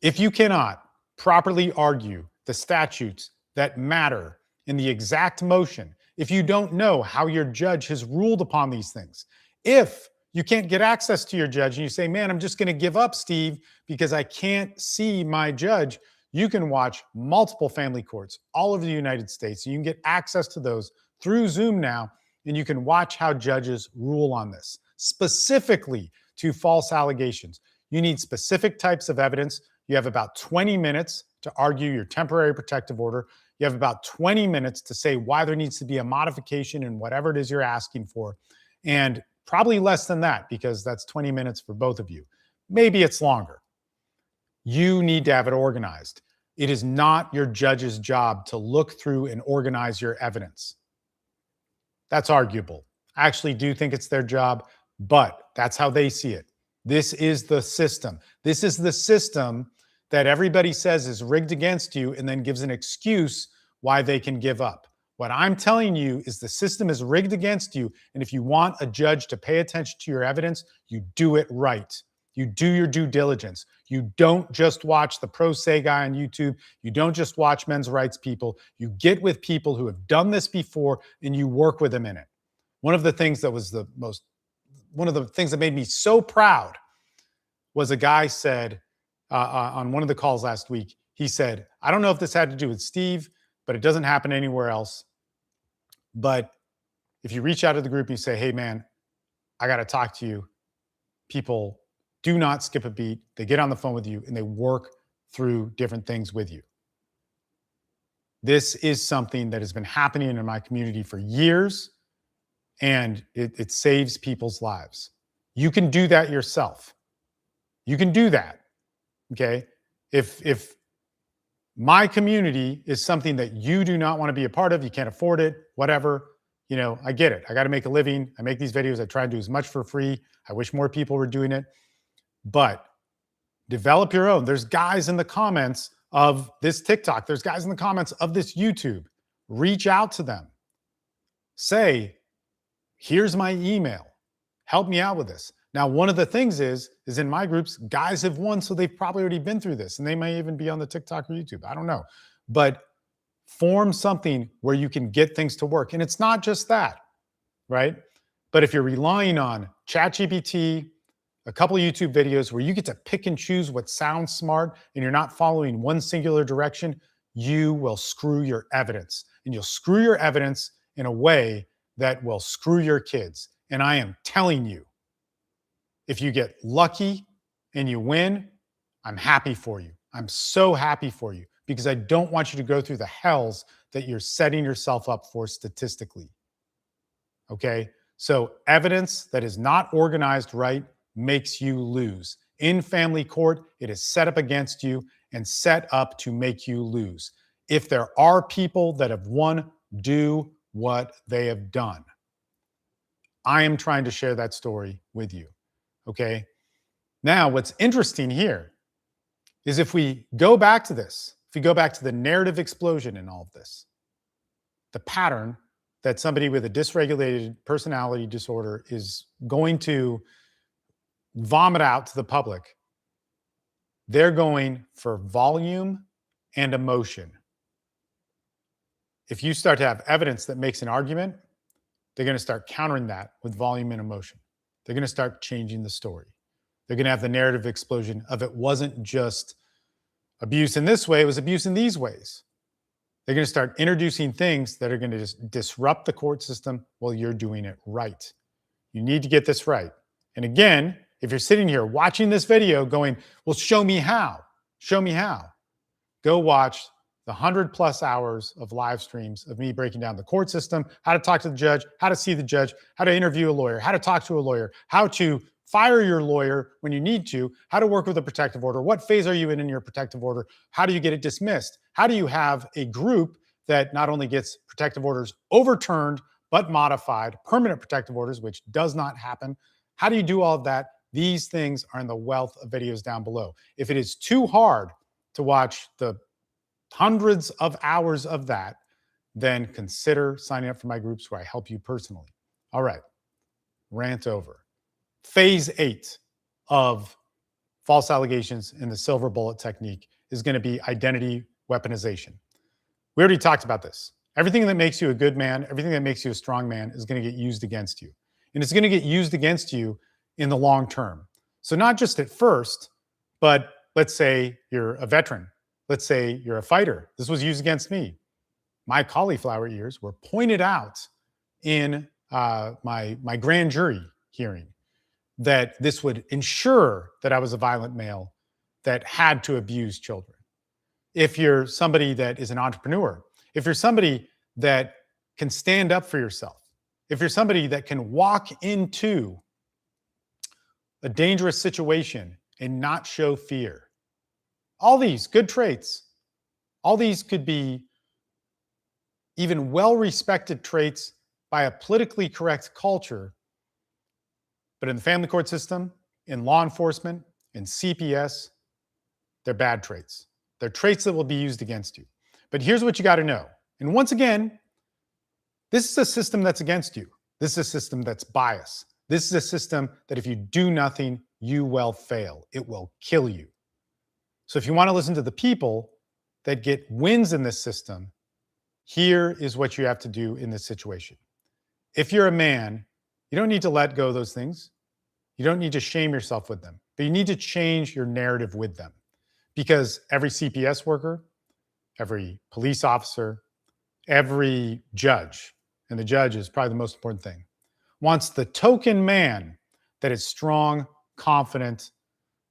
If you cannot properly argue the statutes that matter in the exact motion, if you don't know how your judge has ruled upon these things, if you can't get access to your judge and you say, man, I'm just going to give up, Steve, because I can't see my judge, you can watch multiple family courts all over the United States. You can get access to those through Zoom now, and you can watch how judges rule on this, specifically to false allegations. You need specific types of evidence. You have about 20 minutes to argue your temporary protective order. You have about 20 minutes to say why there needs to be a modification in whatever it is you're asking for. And probably less than that, because that's 20 minutes for both of you. Maybe it's longer. You need to have it organized. It is not your judge's job to look through and organize your evidence. That's arguable. I actually do think it's their job, but that's how they see it. This is the system. This is the system that everybody says is rigged against you and then gives an excuse why they can give up. What I'm telling you is the system is rigged against you. And if you want a judge to pay attention to your evidence, you do it right. You do your due diligence. You don't just watch the pro se guy on YouTube. You don't just watch men's rights people. You get with people who have done this before and you work with them in it. One of the things that made me so proud was a guy said on one of the calls last week, he said, I don't know if this had to do with Steve, but it doesn't happen anywhere else. But if you reach out to the group and you say, hey man, I got to talk to you, people do not skip a beat. They get on the phone with you and they work through different things with you. This is something that has been happening in my community for years, and it saves people's lives. You can do that yourself. You can do that. Okay. If my community is something that you do not want to be a part of, you can't afford it, whatever, I get it. I got to make a living. I make these videos. I try to do as much for free. I wish more people were doing it. But develop your own. There's guys in the comments of this TikTok. There's guys in the comments of this YouTube. Reach out to them. Say, here's my email. Help me out with this. Now, one of the things is in my groups, guys have won, so they've probably already been through this, and they may even be on the TikTok or YouTube. I don't know. But form something where you can get things to work. And it's not just that, right? But if you're relying on ChatGPT, a couple of YouTube videos where you get to pick and choose what sounds smart and you're not following one singular direction, you will screw your evidence. And you'll screw your evidence in a way that will screw your kids. And I am telling you, if you get lucky and you win, I'm happy for you. I'm so happy for you because I don't want you to go through the hells that you're setting yourself up for statistically. Okay? So evidence that is not organized right makes you lose. In family court, it is set up against you and set up to make you lose. If there are people that have won, do what they have done. I am trying to share that story with you. Okay. Now, what's interesting here is if we go back to this, if we go back to the narrative explosion in all of this, the pattern that somebody with a dysregulated personality disorder is going to vomit out to the public, they're going for volume and emotion. If you start to have evidence that makes an argument, they're going to start countering that with volume and emotion. They're going to start changing the story. They're going to have the narrative explosion of it wasn't just abuse in this way, it was abuse in these ways. They're going to start introducing things that are going to just disrupt the court system while you're doing it right. You need to get this right. And again, if you're sitting here watching this video going, well, show me how, go watch the 100+ hours of live streams of me breaking down the court system, how to talk to the judge, how to see the judge, how to interview a lawyer, how to talk to a lawyer, how to fire your lawyer when you need to, how to work with a protective order, what phase are you in your protective order, how do you get it dismissed, how do you have a group that not only gets protective orders overturned, but modified, permanent protective orders, which does not happen. How do you do all of that? These things are in the wealth of videos down below. If it is too hard to watch the hundreds of hours of that, then consider signing up for my groups where I help you personally. All right, rant over. Phase 8 of false allegations in the silver bullet technique is going to be identity weaponization. We already talked about this. Everything that makes you a good man, everything that makes you a strong man is going to get used against you. And it's going to get used against you in the long term. So not just at first, but let's say you're a veteran. Let's say you're a fighter. This was used against me. My cauliflower ears were pointed out in my grand jury hearing that this would ensure that I was a violent male that had to abuse children. If you're somebody that is an entrepreneur, if you're somebody that can stand up for yourself, if you're somebody that can walk into a dangerous situation and not show fear, all these good traits, all these could be even well-respected traits by a politically correct culture. But in the family court system, in law enforcement, in CPS, they're bad traits. They're traits that will be used against you. But here's what you got to know. And once again, this is a system that's against you. This is a system that's biased. This is a system that if you do nothing, you will fail. It will kill you. So if you want to listen to the people that get wins in this system, here is what you have to do in this situation. If you're a man, you don't need to let go of those things. You don't need to shame yourself with them, but you need to change your narrative with them. Because every CPS worker, every police officer, every judge, and the judge is probably the most important thing, wants the token man that is strong, confident,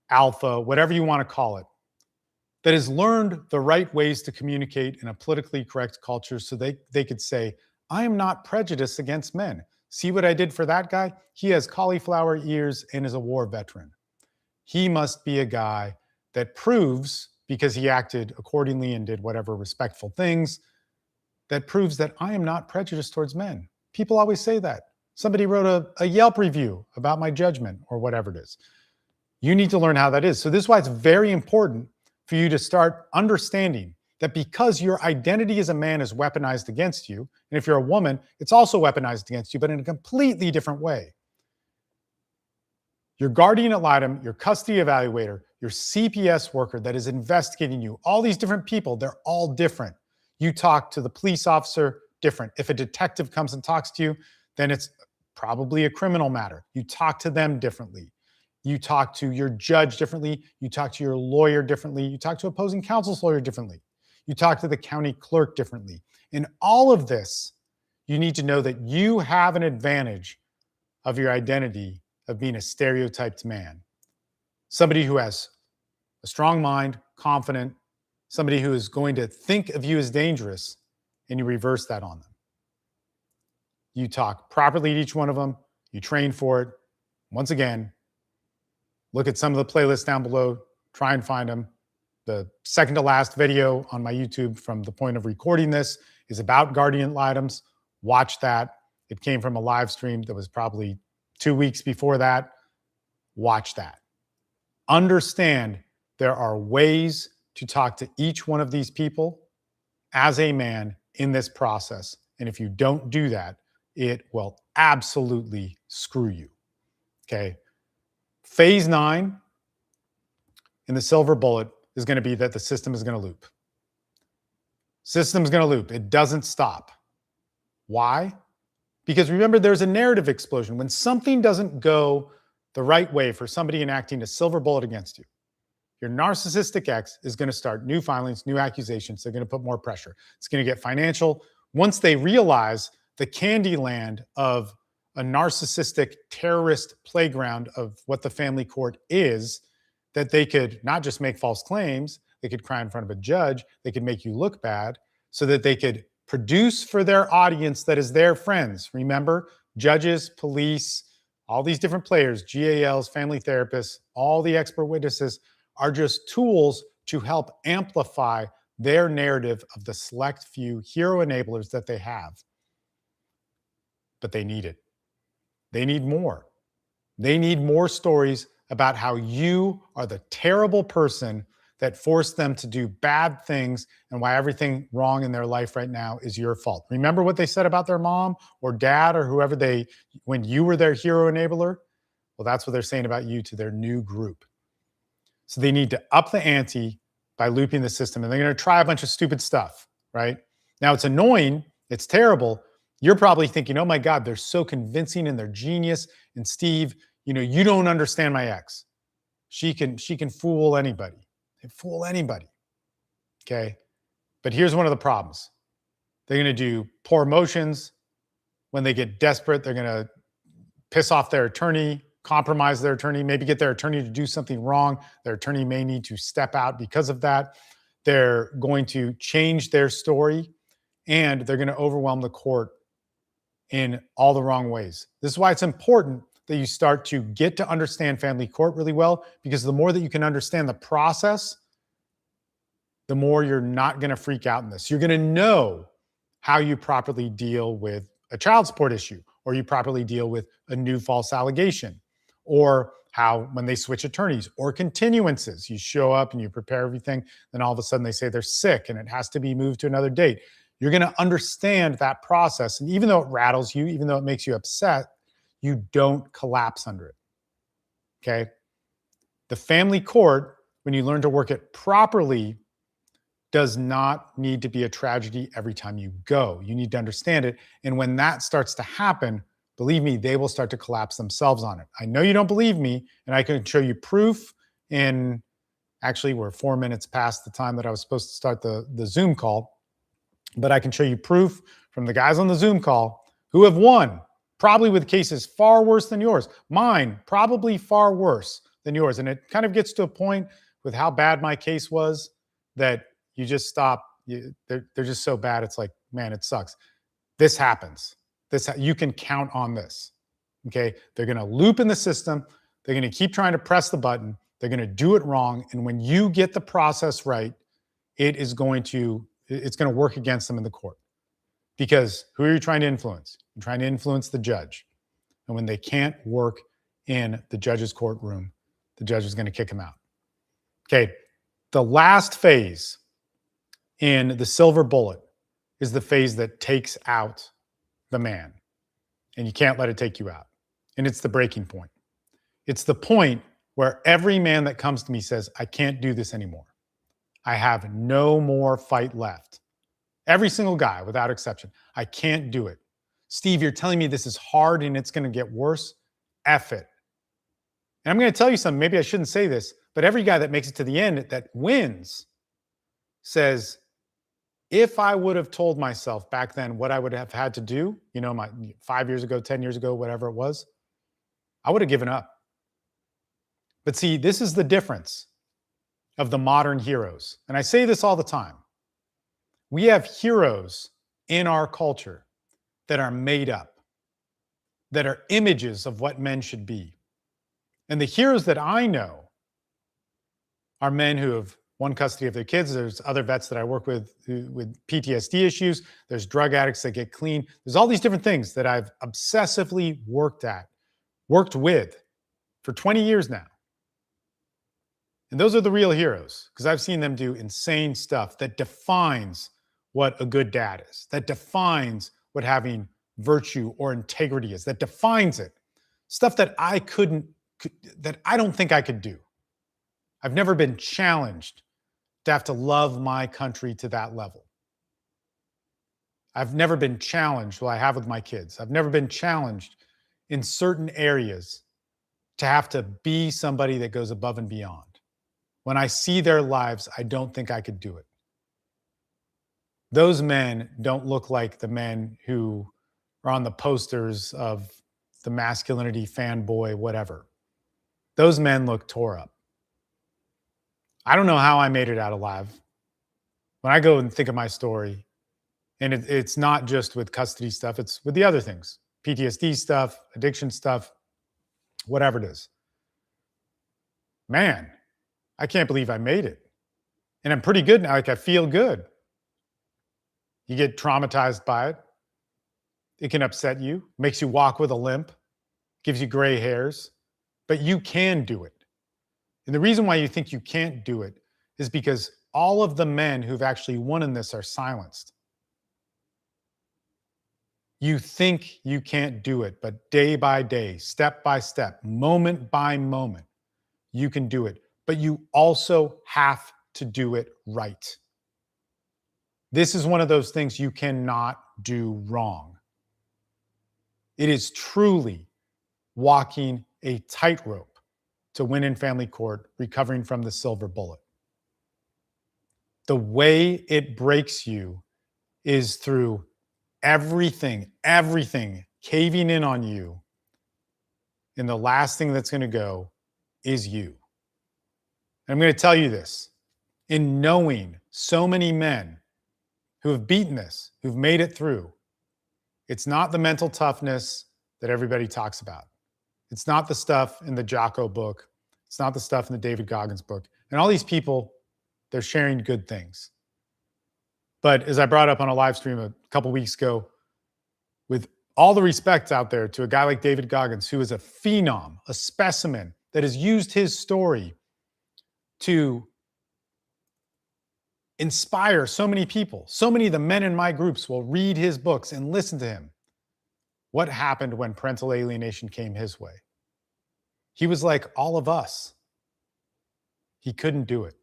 alpha, whatever you want to call it, that has learned the right ways to communicate in a politically correct culture so they could say, I am not prejudiced against men. See what I did for that guy? He has cauliflower ears and is a war veteran. He must be a guy that proves, because he acted accordingly and did whatever respectful things, that proves that I am not prejudiced towards men. People always say that. Somebody wrote a Yelp review about my judgment or whatever it is. You need to learn how that is. So this is why it's very important for you to start understanding that because your identity as a man is weaponized against you, and if you're a woman, it's also weaponized against you, but in a completely different way. Your guardian ad litem, your custody evaluator, your CPS worker that is investigating you, all these different people, they're all different. You talk to the police officer, different. If a detective comes and talks to you, then it's probably a criminal matter. You talk to them differently. You talk to your judge differently. You talk to your lawyer differently. You talk to opposing counsel's lawyer differently. You talk to the county clerk differently. In all of this, you need to know that you have an advantage of your identity of being a stereotyped man. Somebody who has a strong mind, confident, somebody who is going to think of you as dangerous, and you reverse that on them. You talk properly to each one of them. You train for it. Once again, Look at some of the playlists down below, try and find them. The second to last video on my YouTube from the point of recording this is about guardian items. Watch that. It came from a live stream that was probably 2 weeks before that. Watch that. Understand there are ways to talk to each one of these people as a man in this process. And if you don't do that, it will absolutely screw you. Okay. Phase 9 in the silver bullet is going to be that the system is going to loop. System's going to loop. It doesn't stop. Why? Because remember, there's a narrative explosion. When something doesn't go the right way for somebody enacting a silver bullet against you, your narcissistic ex is going to start new filings, new accusations. They're going to put more pressure. It's going to get financial. Once they realize the candy land of a narcissistic terrorist playground of what the family court is, that they could not just make false claims, they could cry in front of a judge, they could make you look bad, so that they could produce for their audience that is their friends. Remember, judges, police, all these different players, GALs, family therapists, all the expert witnesses are just tools to help amplify their narrative of the select few hero enablers that they have. But they need it. They need more. They need more stories about how you are the terrible person that forced them to do bad things and why everything wrong in their life right now is your fault. Remember what they said about their mom or dad or whoever when you were their hero enabler? Well, that's what they're saying about you to their new group. So they need to up the ante by looping the system, and they're going to try a bunch of stupid stuff, right? Now, it's annoying. It's terrible. You're probably thinking, oh my God, they're so convincing and they're genius. And Steve, you don't understand my ex. She can fool anybody. Fool anybody. Okay. But here's one of the problems. They're going to do poor motions. When they get desperate, they're going to piss off their attorney, compromise their attorney, maybe get their attorney to do something wrong. Their attorney may need to step out because of that. They're going to change their story, and they're going to overwhelm the court in all the wrong ways. This is why it's important that you start to get to understand family court really well, because the more that you can understand the process, the more you're not going to freak out in this. You're going to know how you properly deal with a child support issue, or you properly deal with a new false allegation, or how when they switch attorneys or continuances, you show up and you prepare everything, then all of a sudden they say they're sick and it has to be moved to another date. You're going to understand that process. And even though it rattles you, even though it makes you upset, you don't collapse under it. Okay? The family court, when you learn to work it properly, does not need to be a tragedy every time you go. You need to understand it. And when that starts to happen, believe me, they will start to collapse themselves on it. I know you don't believe me, and I can show you proof actually, we're 4 minutes past the time that I was supposed to start the Zoom call, but I can show you proof from the guys on the Zoom call who have won, probably with cases far worse than yours. Mine, probably far worse than yours. And it kind of gets to a point with how bad my case was that you just stop. They're just so bad. It's like, man, it sucks. This happens. You can count on this. Okay. They're going to loop in the system. They're going to keep trying to press the button. They're going to do it wrong. And when you get the process right, it's going to work against them in the court. Because who are you trying to influence? You're trying to influence the judge. And when they can't work in the judge's courtroom, the judge is going to kick them out. Okay. The last phase in the silver bullet is the phase that takes out the man. And you can't let it take you out. And it's the breaking point. It's the point where every man that comes to me says, I can't do this anymore. I have no more fight left. Every single guy, without exception. I can't do it. Steve, you're telling me this is hard and it's going to get worse? F it. And I'm going to tell you something. Maybe I shouldn't say this, but every guy that makes it to the end that wins says, if I would have told myself back then what I would have had to do, 5 years ago, 10 years ago, whatever it was, I would have given up. But see, this is the difference of the modern heroes. And I say this all the time. We have heroes in our culture that are made up, that are images of what men should be. And the heroes that I know are men who have won custody of their kids. There's other vets that I work with with PTSD issues. There's drug addicts that get clean. There's all these different things that I've obsessively worked with for 20 years now. And those are the real heroes because I've seen them do insane stuff that defines what a good dad is, that defines what having virtue or integrity is, that defines it. Stuff that that I don't think I could do. I've never been challenged to have to love my country to that level. I've never been challenged, well, I have with my kids. I've never been challenged in certain areas to have to be somebody that goes above and beyond. When I see their lives, I don't think I could do it. Those men don't look like the men who are on the posters of the masculinity fanboy, whatever. Those men look tore up. I don't know how I made it out alive. When I go and think of my story, and it's not just with custody stuff, it's with the other things, PTSD stuff, addiction stuff, whatever it is. Man, I can't believe I made it. And I'm pretty good now. Like I feel good. You get traumatized by it. It can upset you, makes you walk with a limp, gives you gray hairs, but you can do it. And the reason why you think you can't do it is because all of the men who've actually won in this are silenced. You think you can't do it, but day by day, step by step, moment by moment, you can do it. But you also have to do it right. This is one of those things you cannot do wrong. It is truly walking a tightrope to win in family court, recovering from the silver bullet. The way it breaks you is through everything caving in on you. And the last thing that's going to go is you. And I'm going to tell you this, in knowing so many men who have beaten this, who've made it through, it's not the mental toughness that everybody talks about. It's not the stuff in the Jocko book. It's not the stuff in the David Goggins book. And all these people, they're sharing good things. But as I brought up on a live stream a couple weeks ago, with all the respect out there to a guy like David Goggins, who is a phenom, a specimen that has used his story to inspire so many people. So many of the men in my groups will read his books and listen to him. What happened when parental alienation came his way? He was like all of us. He couldn't do it.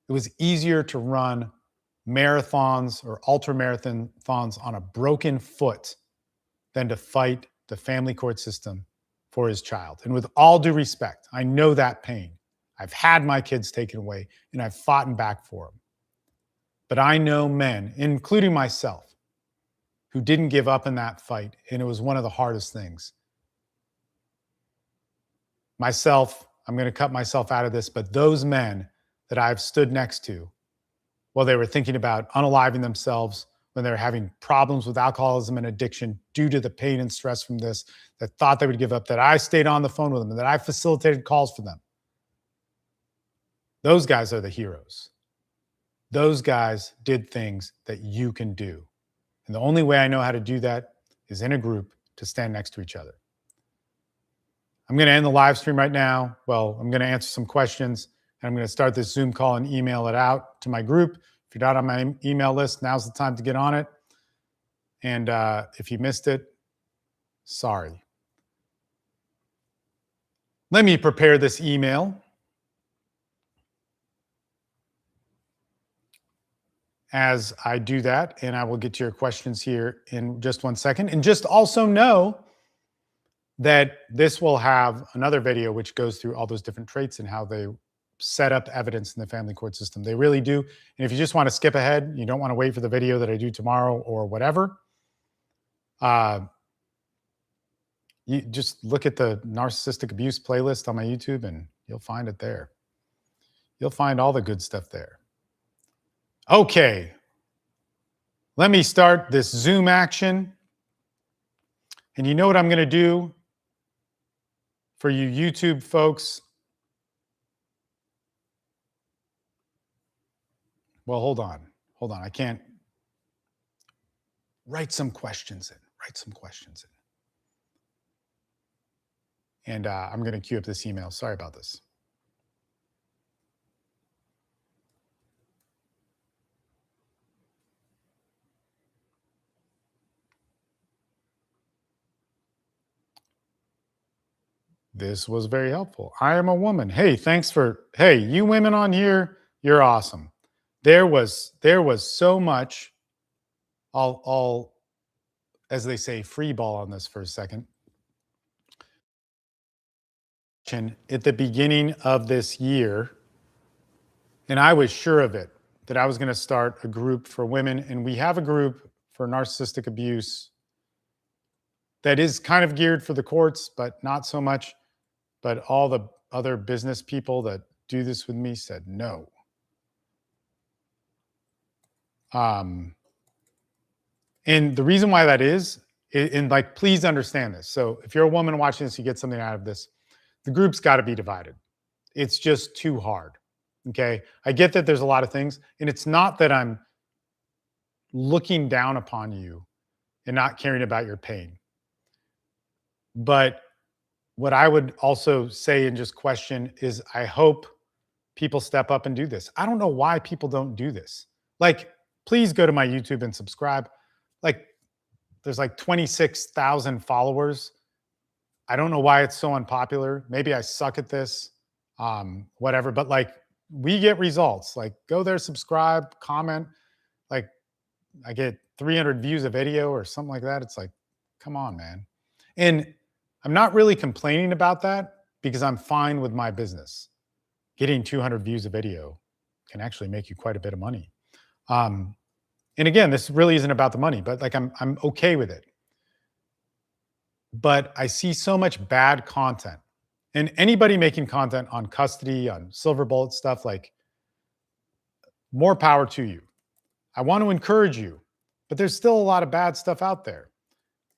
It was easier to run marathons or ultra marathons on a broken foot than to fight the family court system for his child. And with all due respect, I know that pain. I've had my kids taken away and I've fought back for them. But I know men, including myself, who didn't give up in that fight. And it was one of the hardest things. Myself, I'm going to cut myself out of this, but those men that I've stood next to while they were thinking about unaliving themselves, when they were having problems with alcoholism and addiction due to the pain and stress from this, that thought they would give up, that I stayed on the phone with them and that I facilitated calls for them. Those guys are the heroes. Those guys did things that you can do. And the only way I know how to do that is in a group to stand next to each other. I'm going to end the live stream right now. Well, I'm going to answer some questions. And I'm going to start this Zoom call and email it out to my group. If you're not on my email list, now's the time to get on it. And if you missed it, sorry. Let me prepare this email. As I do that, and I will get to your questions here in just 1 second. And just also know that this will have another video which goes through all those different traits and how they set up evidence in the family court system. They really do. And if you just want to skip ahead, you don't want to wait for the video that I do tomorrow or whatever, you just look at the narcissistic abuse playlist on my YouTube and you'll find it there. You'll find all the good stuff there. Okay, let me start this Zoom action. And you know what I'm going to do? For you YouTube folks, well, hold on. Hold on. I can't write some questions in. Write some questions in. And I'm going to queue up this email. Sorry about this. This was very helpful. I am a woman. Hey, hey, you women on here, you're awesome. There was so much. I'll as they say, free ball on this for a second. At the beginning of this year, and I was sure of it, that I was going to start a group for women. And we have a group for narcissistic abuse that is kind of geared for the courts, but not so much. But all the other business people that do this with me said no. And the reason why that is, and like, please understand this. So if you're a woman watching this, you get something out of this. The group's got to be divided. It's just too hard. Okay. I get that there's a lot of things, and it's not that I'm looking down upon you and not caring about your pain. But what I would also say and just question is, I hope people step up and do this. I don't know why people don't do this. Like, please go to my YouTube and subscribe. Like, there's like 26,000 followers. I don't know why it's so unpopular. Maybe I suck at this, whatever. But like, we get results. Like, go there, subscribe, comment. Like, I get 300 views a video or something like that. It's like, come on, man. And I'm not really complaining about that because I'm fine with my business. Getting 200 views a video can actually make you quite a bit of money. And again, this really isn't about the money, but like, I'm okay with it. But I see so much bad content, and anybody making content on custody, on silver bullet stuff, like, more power to you. I want to encourage you, but there's still a lot of bad stuff out there.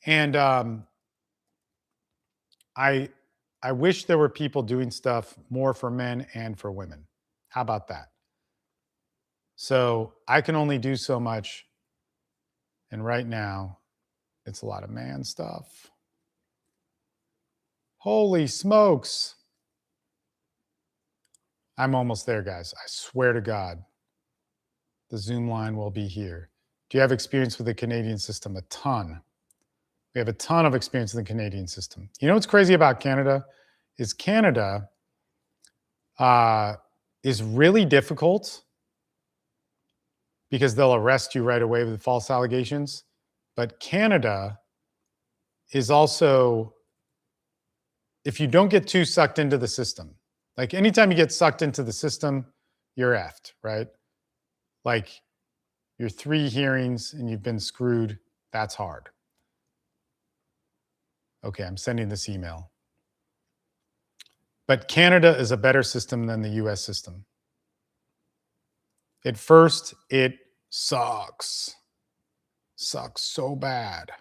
And I wish there were people doing stuff more for men and for women. How about that? So I can only do so much. And right now, it's a lot of man stuff. Holy smokes. I'm almost there, guys. I swear to God, the Zoom line will be here. Do you have experience with the Canadian system? A ton. We have a ton of experience in the Canadian system. You know what's crazy about Canada is Canada is really difficult because they'll arrest you right away with false allegations. But Canada is also, if you don't get too sucked into the system, like anytime you get sucked into the system, you're effed, right? Like, your 3 hearings and you've been screwed, that's hard. Okay, I'm sending this email. But Canada is a better system than the US system. At first, it sucks. Sucks so bad.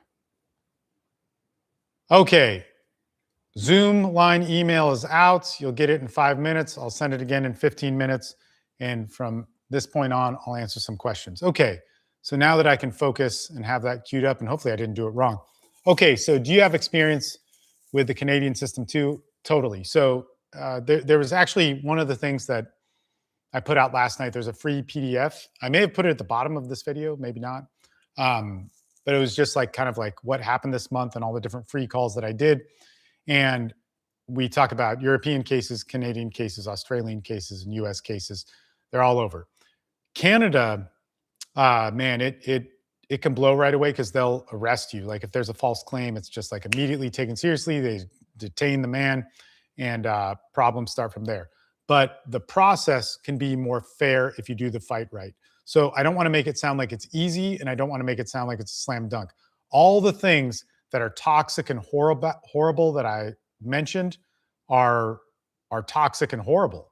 Okay, Zoom line email is out. You'll get it in 5 minutes. I'll send it again in 15 minutes. And from this point on, I'll answer some questions. Okay, so now that I can focus and have that queued up, and hopefully I didn't do it wrong. Okay, so do you have experience with the Canadian system too? Totally. So there was actually one of the things that I put out last night. There's a free PDF. I may have put it at the bottom of this video, maybe not. But it was just like kind of like what happened this month and all the different free calls that I did. And we talk about European cases, Canadian cases, Australian cases, and US cases. They're all over. Canada, man, it can blow right away because they'll arrest you. Like, if there's a false claim, it's just like immediately taken seriously. They detain the man, and problems start from there. But the process can be more fair if you do the fight right. So I don't want to make it sound like it's easy, and I don't want to make it sound like it's a slam dunk. All the things that are toxic and horrible that I mentioned are toxic and horrible.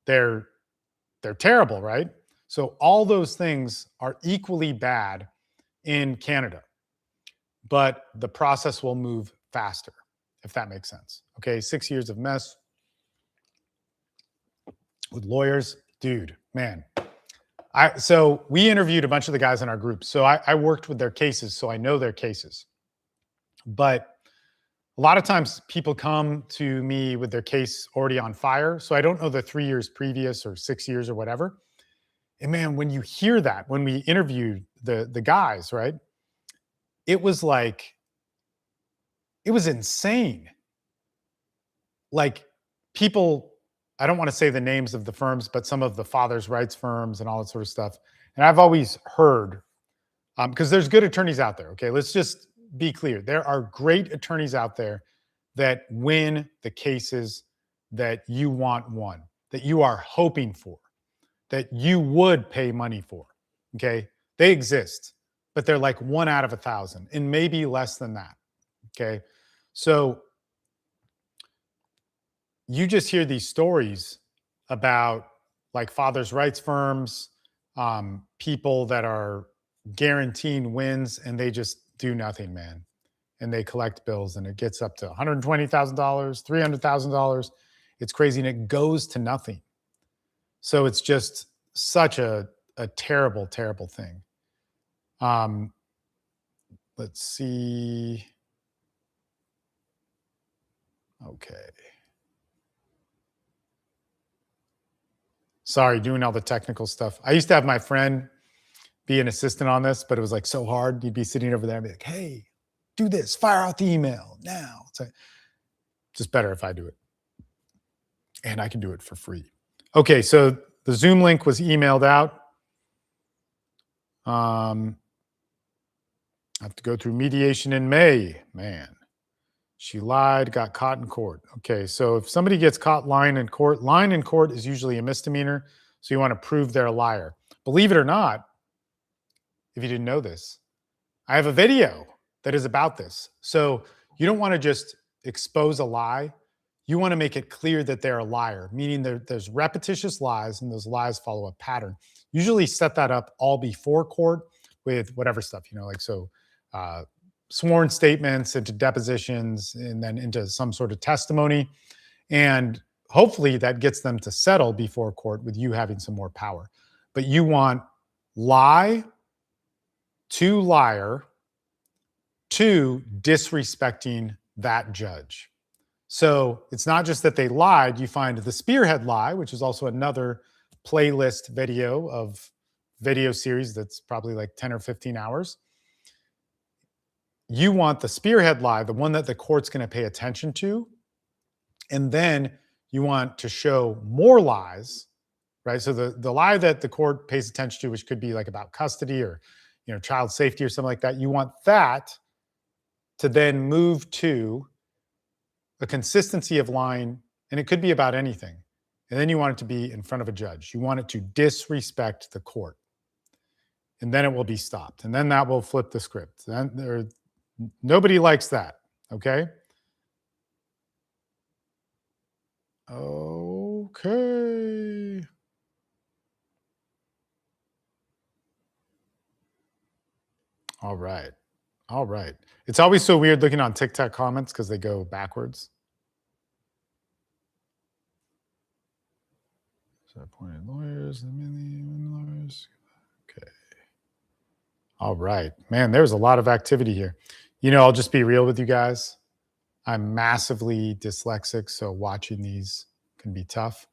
They're terrible, right? So all those things are equally bad in Canada, but the process will move faster. if that makes sense. Okay, 6 years of mess with lawyers, dude, man. So we interviewed a bunch of the guys in our group. So I worked with their cases, so I know their cases. But a lot of times people come to me with their case already on fire. So I don't know the 3 years previous or 6 years or whatever. And man, when you hear that, when we interviewed the guys, right? It was like, it was insane. Like people, I don't want to say the names of the firms, but some of the fathers' rights firms and all that sort of stuff. And I've always heard, because there's good attorneys out there. Okay, let's just be clear. There are great attorneys out there that win the cases that you want won, that you are hoping for, that you would pay money for. Okay, they exist, but they're like 1 out of 1,000 and maybe less than that. Okay, so you just hear these stories about like fathers' rights firms, people that are guaranteeing wins and they just do nothing, man. And they collect bills and it gets up to $120,000, $300,000. It's crazy and it goes to nothing. So it's just such a terrible, terrible thing. Let's see. Okay. Sorry, doing all the technical stuff. I used to have my friend be an assistant on this, but it was like so hard. He'd be sitting over there and be like, hey, do this, fire out the email now. It's like, just better if I do it. And I can do it for free. Okay, so the Zoom link was emailed out. I have to go through mediation in May. Man, she lied, got caught in court. Okay, so if somebody gets caught lying in court is usually a misdemeanor. So you want to prove they're a liar. Believe it or not, if you didn't know this, I have a video that is about this. So you don't want to just expose a lie. You want to make it clear that they're a liar, meaning there's repetitious lies and those lies follow a pattern. Usually set that up all before court with whatever stuff, like so sworn statements into depositions and then into some sort of testimony. And hopefully that gets them to settle before court with you having some more power. But you want lie to liar to disrespecting that judge. So it's not just that they lied. You find the spearhead lie, which is also another playlist video series that's probably like 10 or 15 hours. You want the spearhead lie, the one that the court's going to pay attention to. And then you want to show more lies, right? So the lie that the court pays attention to, which could be like about custody or child safety or something like that, you want that to then move to a consistency of lying, and it could be about anything. And then you want it to be in front of a judge. You want it to disrespect the court. And then it will be stopped. And then that will flip the script. Nobody likes that, okay? Okay. All right. All right. It's always so weird looking on TikTok comments because they go backwards. So appointed lawyers, lawyers. Okay. All right. Man, there's a lot of activity here. I'll just be real with you guys. I'm massively dyslexic, so watching these can be tough.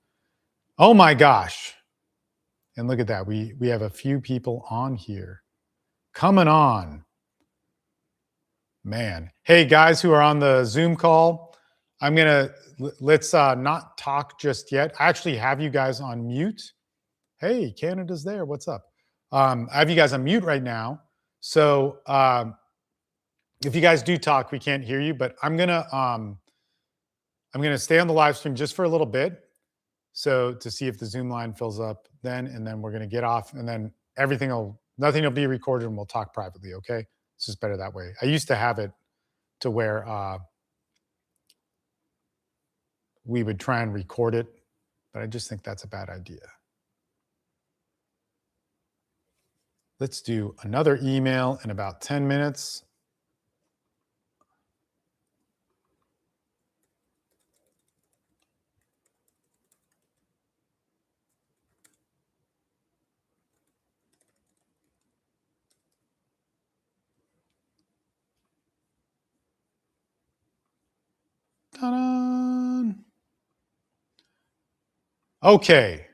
Oh my gosh. And look at that. We have a few people on here. Coming on. Man. Hey, guys who are on the Zoom call, let's not talk just yet. I actually have you guys on mute. Hey, Canada's there. What's up? I have you guys on mute right now. So if you guys do talk, we can't hear you, but I'm gonna stay on the live stream just for a little bit. So to see if the Zoom line fills up then, and then we're gonna get off, and then nothing will be recorded and we'll talk privately, okay? It's just better that way. I used to have it to where we would try and record it, but I just think that's a bad idea. Let's do another email in about 10 minutes. Ta-da. Okay.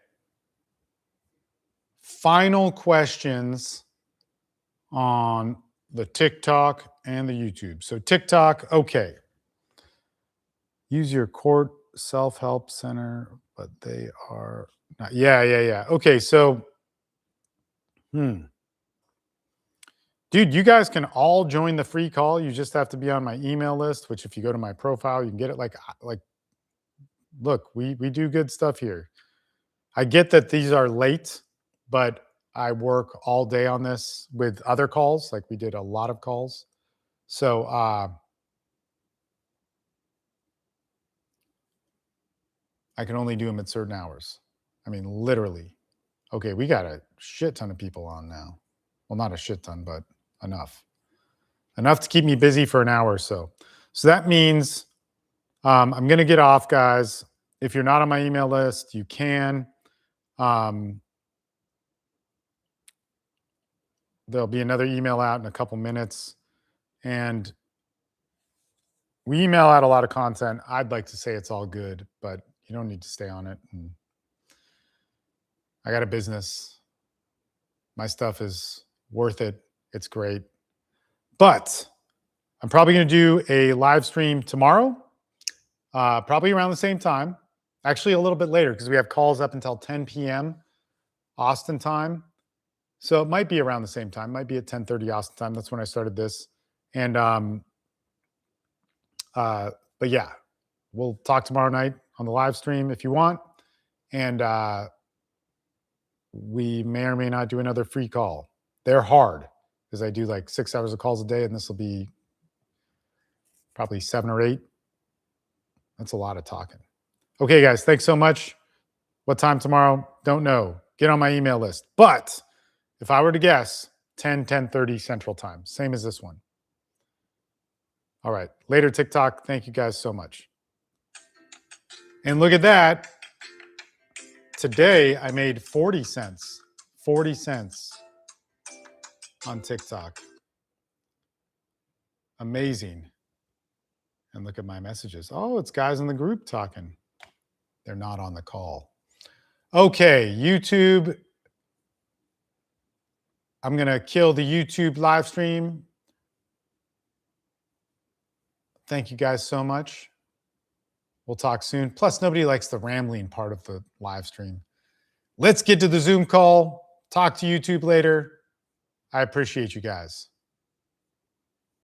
Final questions on the TikTok and the YouTube. So TikTok, okay. Use your court self-help center, but they are not. Yeah. Okay, so dude, you guys can all join the free call. You just have to be on my email list, which if you go to my profile, you can get it. Like look, we do good stuff here. I get that these are late, but I work all day on this with other calls. Like we did a lot of calls. So I can only do them at certain hours. I mean, literally. Okay, we got a shit ton of people on now. Well, not a shit ton, but enough. Enough to keep me busy for an hour or so. So that means I'm going to get off, guys. If you're not on my email list, you can. There'll be another email out in a couple minutes. And we email out a lot of content. I'd like to say it's all good, but you don't need to stay on it. And I got a business. My stuff is worth it. It's great. But I'm probably going to do a live stream tomorrow, probably around the same time. Actually, a little bit later because we have calls up until 10 p.m. Austin time. So it might be around the same time. It might be at 10:30 Austin time. That's when I started this. And but yeah, we'll talk tomorrow night on the live stream if you want. And we may or may not do another free call. They're hard because I do like 6 hours of calls a day, and this will be probably 7 or 8. That's a lot of talking. Okay, guys, thanks so much. What time tomorrow? Don't know. Get on my email list. But if I were to guess, 10:30 Central Time, same as this one. All right, later TikTok. Thank you guys so much. And look at that. Today, I made 40 cents. 40 cents on TikTok. Amazing. And look at my messages. Oh, it's guys in the group talking. They're not on the call. Okay, YouTube. I'm going to kill the YouTube live stream. Thank you guys so much. We'll talk soon. Plus, nobody likes the rambling part of the live stream. Let's get to the Zoom call. Talk to YouTube later. I appreciate you guys.